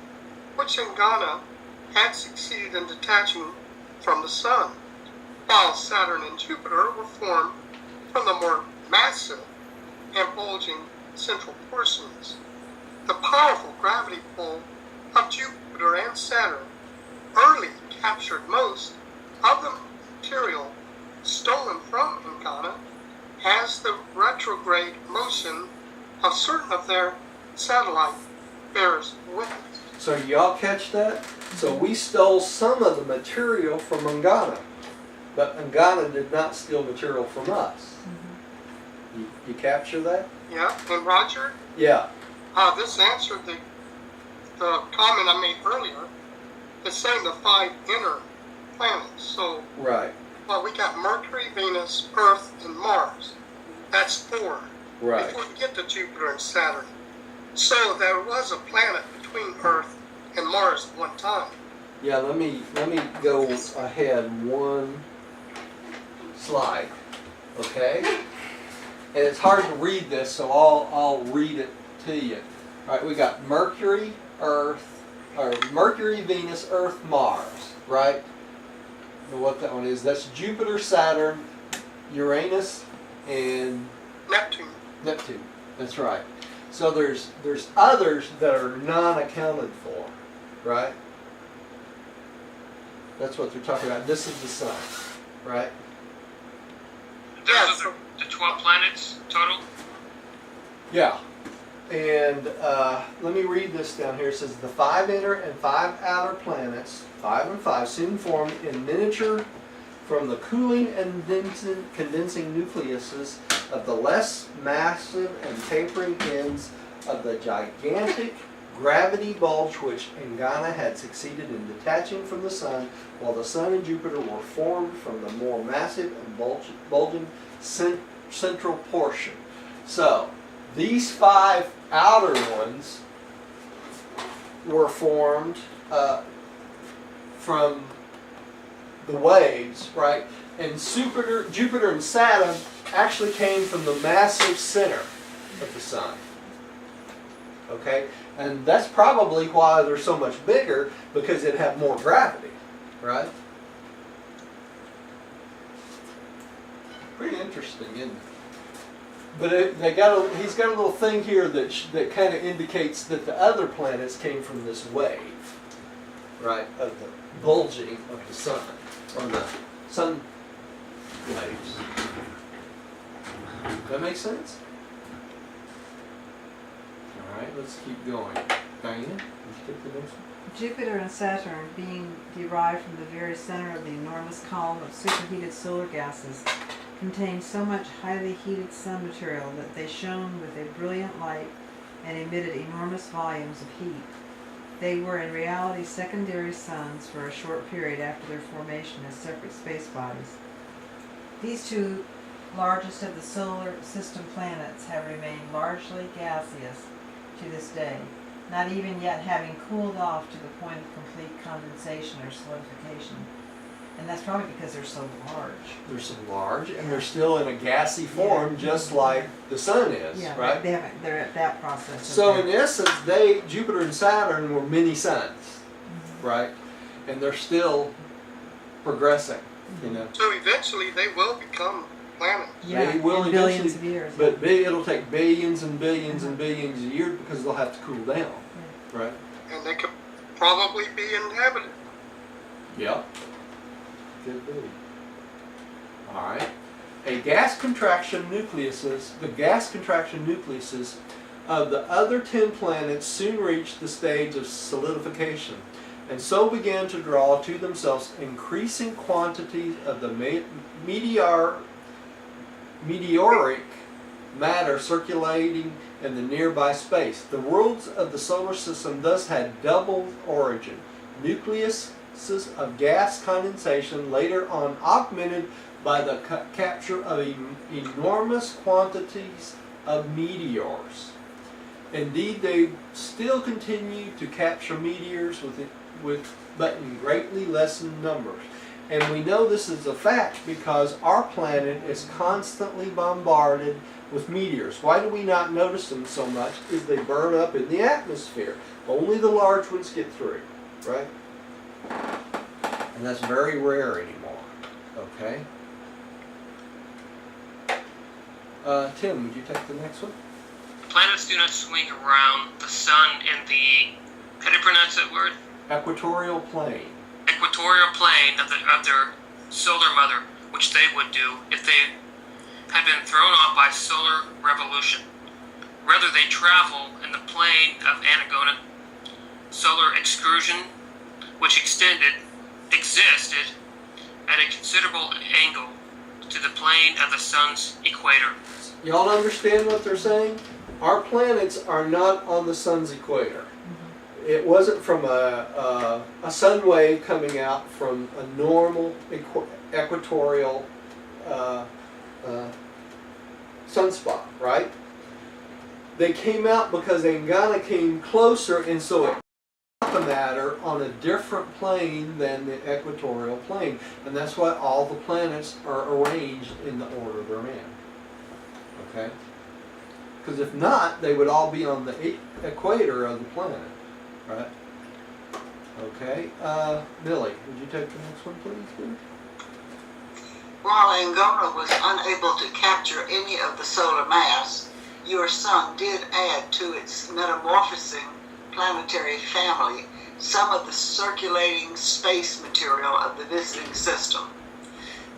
which in Ghana had succeeded in detaching from the Sun, while Saturn and Jupiter were formed from the more massive and bulging central portions. The powerful gravity pull of Jupiter and Saturn early captured most of the material stolen from Ghana, as the retrograde motion of certain of their satellite bears witness. So y'all catch that? So we stole some of the material from Ghana, but Ghana did not steal material from us. You capture that? Yeah, and Roger, Yeah. this answered the comment I made earlier. It's saying the 5 inner planets. So, Right. well, we got Mercury, Venus, Earth, and Mars. That's 4. Right. Before we get to Jupiter and Saturn. So there was a planet between Earth and Mars at one time. Yeah, let me go ahead one slide. Okay? And it's hard to read this, so I'll read it to you. All right, we got Mercury, Venus, Earth, Mars, right? And what that one is, that's Jupiter, Saturn, Uranus, and Neptune. That's right. So there's others that are non-accounted for, right? That's what they're talking about. This is the sun, right? Those are the 12 planets total? Yeah. And let me read this down here. It says the 5 inner and 5 outer planets, 5 and 5, soon formed in miniature from the cooling and condensing nucleuses of the less massive and tapering ends of the gigantic gravity bulge which Ghana had succeeded in detaching from the sun, while the sun and Jupiter were formed from the more massive and bulging central portion. So, these 5 outer ones were formed from the waves, right? And Jupiter and Saturn actually came from the massive center of the sun. Okay? And that's probably why they're so much bigger, because it had more gravity, right? Pretty interesting, isn't it? But he's got a little thing here that kind of indicates that the other planets came from this wave, right, of the bulging of the sun, or the sun waves. That makes sense? Alright, let's keep going. Diana, would you take the next one? Jupiter and Saturn, being derived from the very center of the enormous column of superheated solar gases, contained so much highly heated sun material that they shone with a brilliant light and emitted enormous volumes of heat. They were in reality secondary suns for a short period after their formation as separate space bodies. These two largest of the solar system planets have remained largely gaseous to this day, not even yet having cooled off to the point of complete condensation or solidification. And that's probably because they're so large. They're so large, and they're still in a gassy form, just like the sun is, Yeah, right? they're at that process. So in essence, Jupiter and Saturn were mini suns, right? And they're still progressing, you know. So eventually they will become planets. Yeah, They will in billions eventually, of years. but it'll take billions and billions and billions of years because they'll have to cool down, right? And they could probably be inhabited. Yep. Could be. All right. The gas contraction nucleuses of the other 10 planets soon reached the stage of solidification, and so began to draw to themselves increasing quantities of the meteoric matter circulating in the nearby space. The worlds of the solar system thus had double origin. Nucleuses of gas condensation, later on augmented by the capture of enormous quantities of meteors. Indeed, they still continue to capture meteors but in greatly lessened numbers. And we know this is a fact because our planet is constantly bombarded with meteors. Why do we not notice them so much? Is they burn up in the atmosphere. Only the large ones get through, right? And that's very rare anymore, okay? Tim, would you take the next one? Planets do not swing around the sun in the, how do you pronounce that word? Equatorial plane. Equatorial plane of their solar mother, which they would do if they had been thrown off by solar revolution. Rather, they travel in the plane of Anagona, solar excursion, which existed at a considerable angle to the plane of the sun's equator. Y'all understand what they're saying? Our planets are not on the sun's equator. It wasn't from a sun wave coming out from a normal equatorial sunspot, right? They came out because Angana came closer, and so it got the matter on a different plane than the equatorial plane. And that's why all the planets are arranged in the order they're in. Okay? Because if not, they would all be on the equator of the planet. Right? Okay. Millie, would you take the next one, please? While Angona was unable to capture any of the solar mass, your sun did add to its metamorphosing planetary family some of the circulating space material of the visiting system.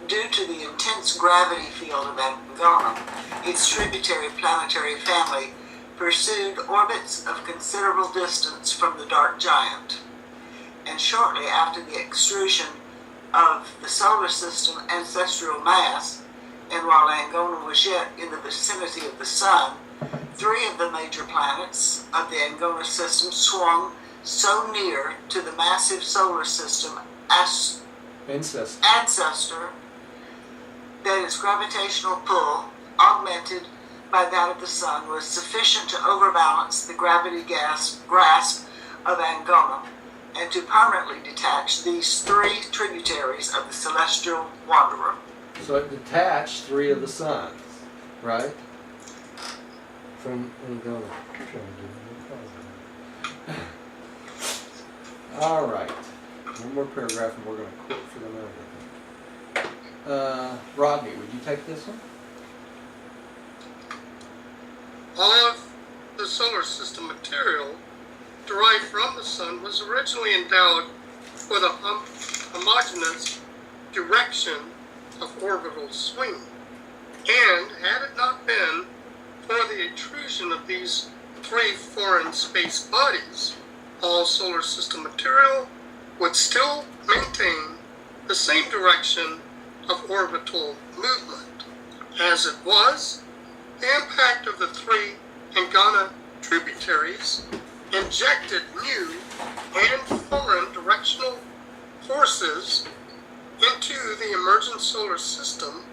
Due to the intense gravity field of Angona, its tributary planetary family pursued orbits of considerable distance from the dark giant. And shortly after the extrusion of the solar system ancestral mass, and while Angona was yet in the vicinity of the sun, 3 of the major planets of the Angona system swung so near to the massive solar system ancestor that its gravitational pull, augmented by that of the sun, was sufficient to overbalance the gravity grasp of Angona and to permanently detach these 3 tributaries of the celestial wanderer. So it detached 3 of the suns, right? From Angona. All right. One more paragraph and we're going to quit for the night. Rodney, would you take this one? All of the solar system material derived from the sun was originally endowed with a homogeneous direction of orbital swing. And had it not been for the intrusion of these three foreign space bodies, all solar system material would still maintain the same direction of orbital movement. As it was, the impact of the three Angana tributaries injected new and foreign directional forces into the emergent solar system,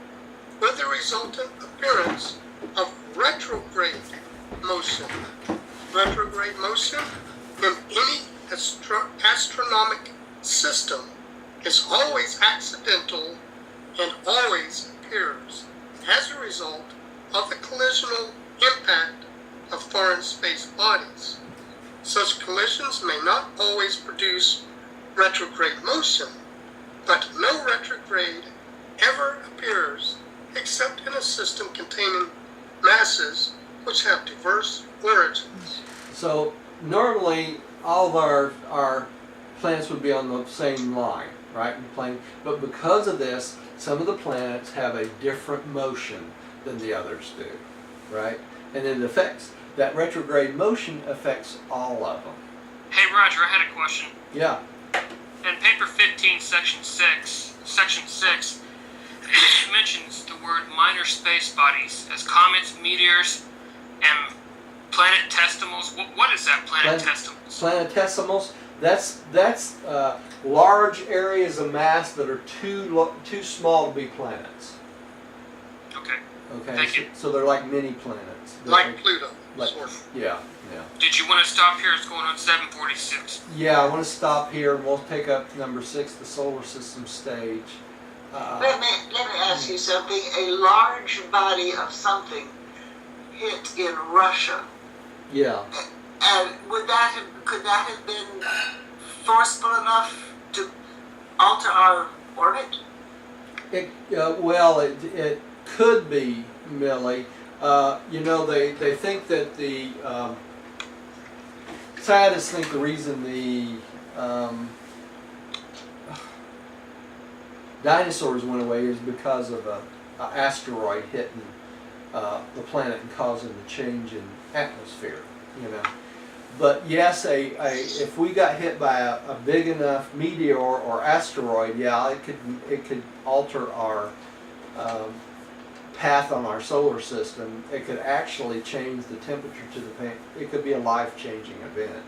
with the resultant appearance of retrograde motion. Retrograde motion in any astronomic system is always accidental and always appears as a result of the collisional impact of foreign space bodies. Such collisions may not always produce retrograde motion, but no retrograde ever appears except in a system containing masses which have diverse origins. So normally all of our planets would be on the same line, right? But because of this, some of the planets have a different motion than the others do, right? And it affects, that retrograde motion affects all of them. Hey Roger, I had a question. Yeah. In paper 15, section 6, it mentions the word minor space bodies as comets, meteors, and planetesimals. What is that, planetesimals? Planetesimals, that's large areas of mass that are too small to be planets. Okay. Okay. Thank you. So they're like mini planets. Like Pluto, Like, sort of. yeah. Did you want to stop here? It's going on 7:46. Yeah, I want to stop here and we'll take up number 6, the solar system stage. Let me ask you something. A large body of something hit in Russia. Yeah. And could that have been forceful enough to alter our orbit? It could be, Millie. They think that the scientists think the reason the dinosaurs went away is because of an asteroid hitting the planet and causing the change in atmosphere. But yes, if we got hit by a big enough meteor or asteroid, yeah, it could alter our path on our solar system. It could actually change the temperature to the planet. It could be a life-changing event.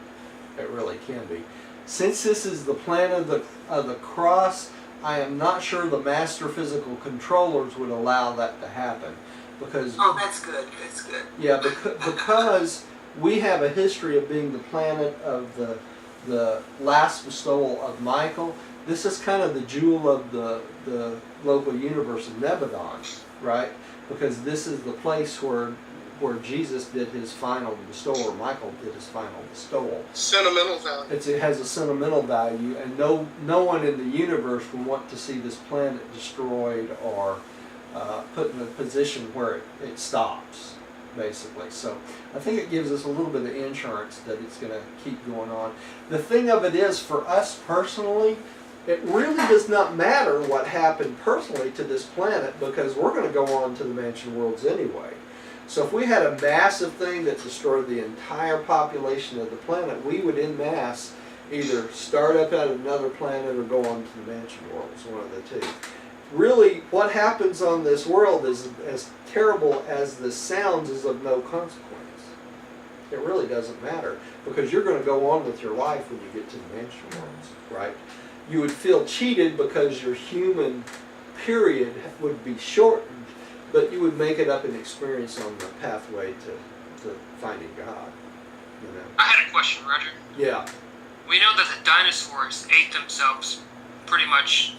It really can be. Since this is the planet of the cross, I am not sure the master physical controllers would allow that to happen, because That's good. That's good. yeah, because we have a history of being the planet of the last bestowal of Michael. This is kind of the jewel of the local universe of Nebadon, right? Because this is the place where Jesus did his final bestowal, or Michael did his final bestowal. Sentimental value. It has a sentimental value, and no one in the universe would want to see this planet destroyed or put in a position where it stops, basically. So I think it gives us a little bit of insurance that it's going to keep going on. The thing of it is, for us personally, it really does not matter what happened personally to this planet, because we're going to go on to the mansion worlds anyway. So if we had a massive thing that destroyed the entire population of the planet, we would en masse either start up at another planet or go on to the mansion worlds, one of the two. Really, what happens on this world is, as terrible as this sounds, is of no consequence. It really doesn't matter, because you're going to go on with your life when you get to the mansion worlds, right? You would feel cheated because your human period would be shortened, but you would make it up in experience on the pathway to finding God. I had a question, Roger. Yeah. We know that the dinosaurs ate themselves, pretty much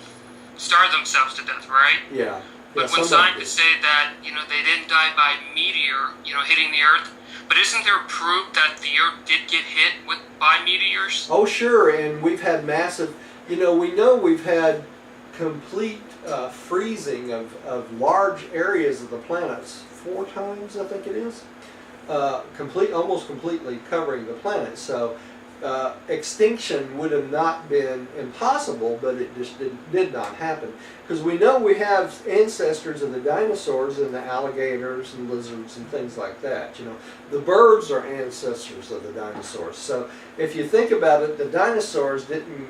starved themselves to death, right? Yeah. But when scientists say that, they didn't die by meteor, hitting the Earth, but isn't there proof that the Earth did get hit by meteors? Oh, sure, and we've had massive, we know we've had complete freezing of large areas of the planets 4 times, I think it is, almost completely covering the planet. So extinction would have not been impossible, but it just did not happen. Because we know we have ancestors of the dinosaurs and the alligators and lizards and things like that. You know, the birds are ancestors of the dinosaurs. So if you think about it, the dinosaurs didn't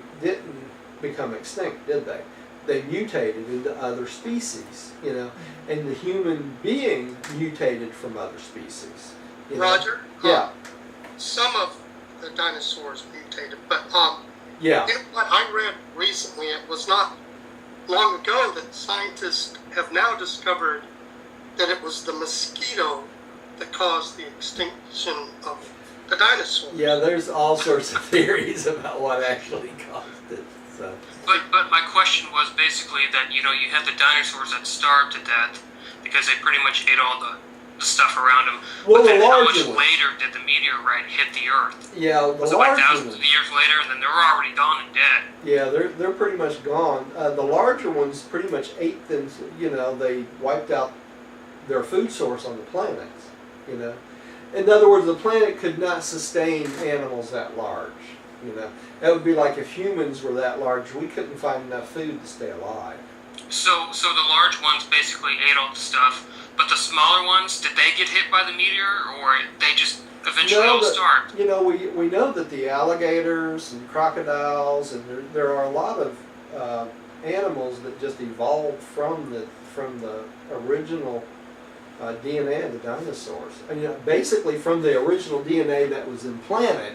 become extinct, did they? They mutated into other species, you know, and the human being mutated from other species. You know? Roger? Yeah. Some of the dinosaurs mutated, but Yeah. you know what I read recently, it was not long ago that scientists have now discovered that it was the mosquito that caused the extinction of the dinosaurs. Yeah, there's all sorts of theories about what actually caused it. So. But my question was basically that, you know, you had the dinosaurs that starved to death because they pretty much ate all the stuff around them. Well, but then the how much larger ones. later did the meteorite hit the Earth? Yeah, the Was it like larger thousands ones. of years later, and then they were already gone and dead? Yeah, they're pretty much gone. The larger ones pretty much ate them. You know, they wiped out their food source on the planet. You know, in other words, the planet could not sustain animals that large. You know, that would be like if humans were that large, we couldn't find enough food to stay alive. So the large ones basically ate all the stuff, but the smaller ones, did they get hit by the meteor, or they just eventually all starved? You know, we know that the alligators and crocodiles and there are a lot of animals that just evolved from the original DNA of the dinosaurs. And, you know, basically from the original DNA that was implanted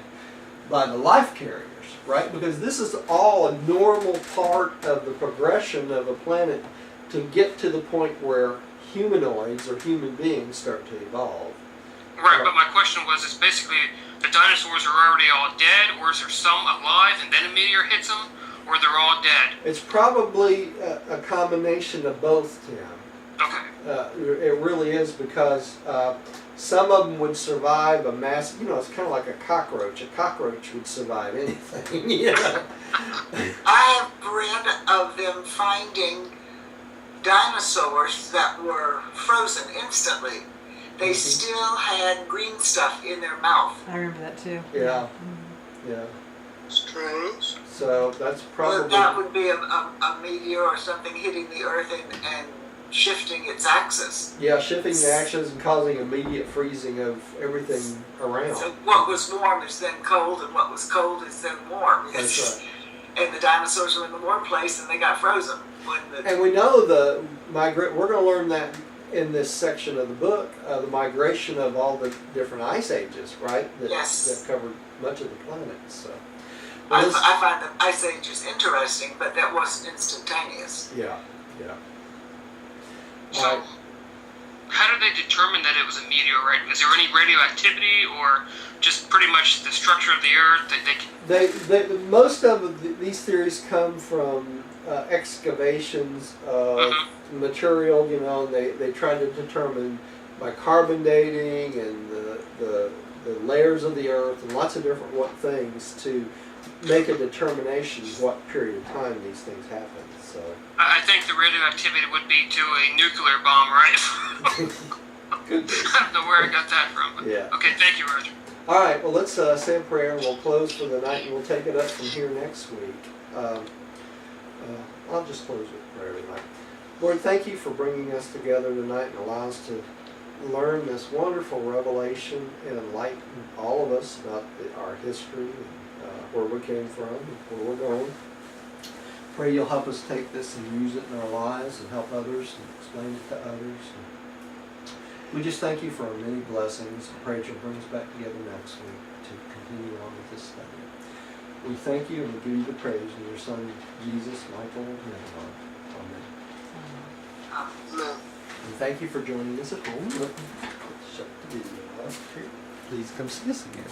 by the life carriers, right? Because this is all a normal part of the progression of a planet to get to the point where humanoids or human beings start to evolve. Right, but my question was, is basically the dinosaurs are already all dead, or is there some alive and then a meteor hits them, or they're all dead? It's probably a combination of both, Tim. Okay. It really is, because some of them would survive a mass. You know, it's kind of like a cockroach. A cockroach would survive anything. You know? I have read of them finding dinosaurs that were frozen instantly. They still had green stuff in their mouth. I remember that too. Yeah. Yeah. Strange. So that's Well, probably. that would be a meteor or something hitting the Earth and shifting its axis. Yeah, shifting the axis and causing immediate freezing of everything around. So what was warm is then cold, and what was cold is then warm. That's right. And the dinosaurs were in the warm place, and they got frozen. And we know we're going to learn that in this section of the book, the migration of all the different ice ages, right? Yes. That covered much of the planet. So. I find the ice ages interesting, but that wasn't instantaneous. Yeah. Yeah. So, how did they determine that it was a meteorite? Is there any radioactivity, or just pretty much the structure of the Earth that Most of these theories come from excavations of material. You know, they try to determine by carbon dating and the layers of the Earth and lots of different things to make a determination what period of time these things happen. So I think the radioactivity would be to a nuclear bomb, right? Could be. I don't know where I got that from. But Yeah. Okay, thank you, Roger. All right, well, let's say a prayer and we'll close for the night, and we'll take it up from here next week. I'll just close with prayer tonight. Lord, thank you for bringing us together tonight and allow us to learn this wonderful revelation and enlighten all of us about our history and where we came from and where we're going. Pray you'll help us take this and use it in our lives and help others and explain it to others. We just thank you for our many blessings. I pray you'll bring us back together next week to continue on with this study. We thank you and we give you the praise in your Son, Jesus, Michael, and Amen. No. And thank you for joining us at home. Shut the video off here. Please come see us again.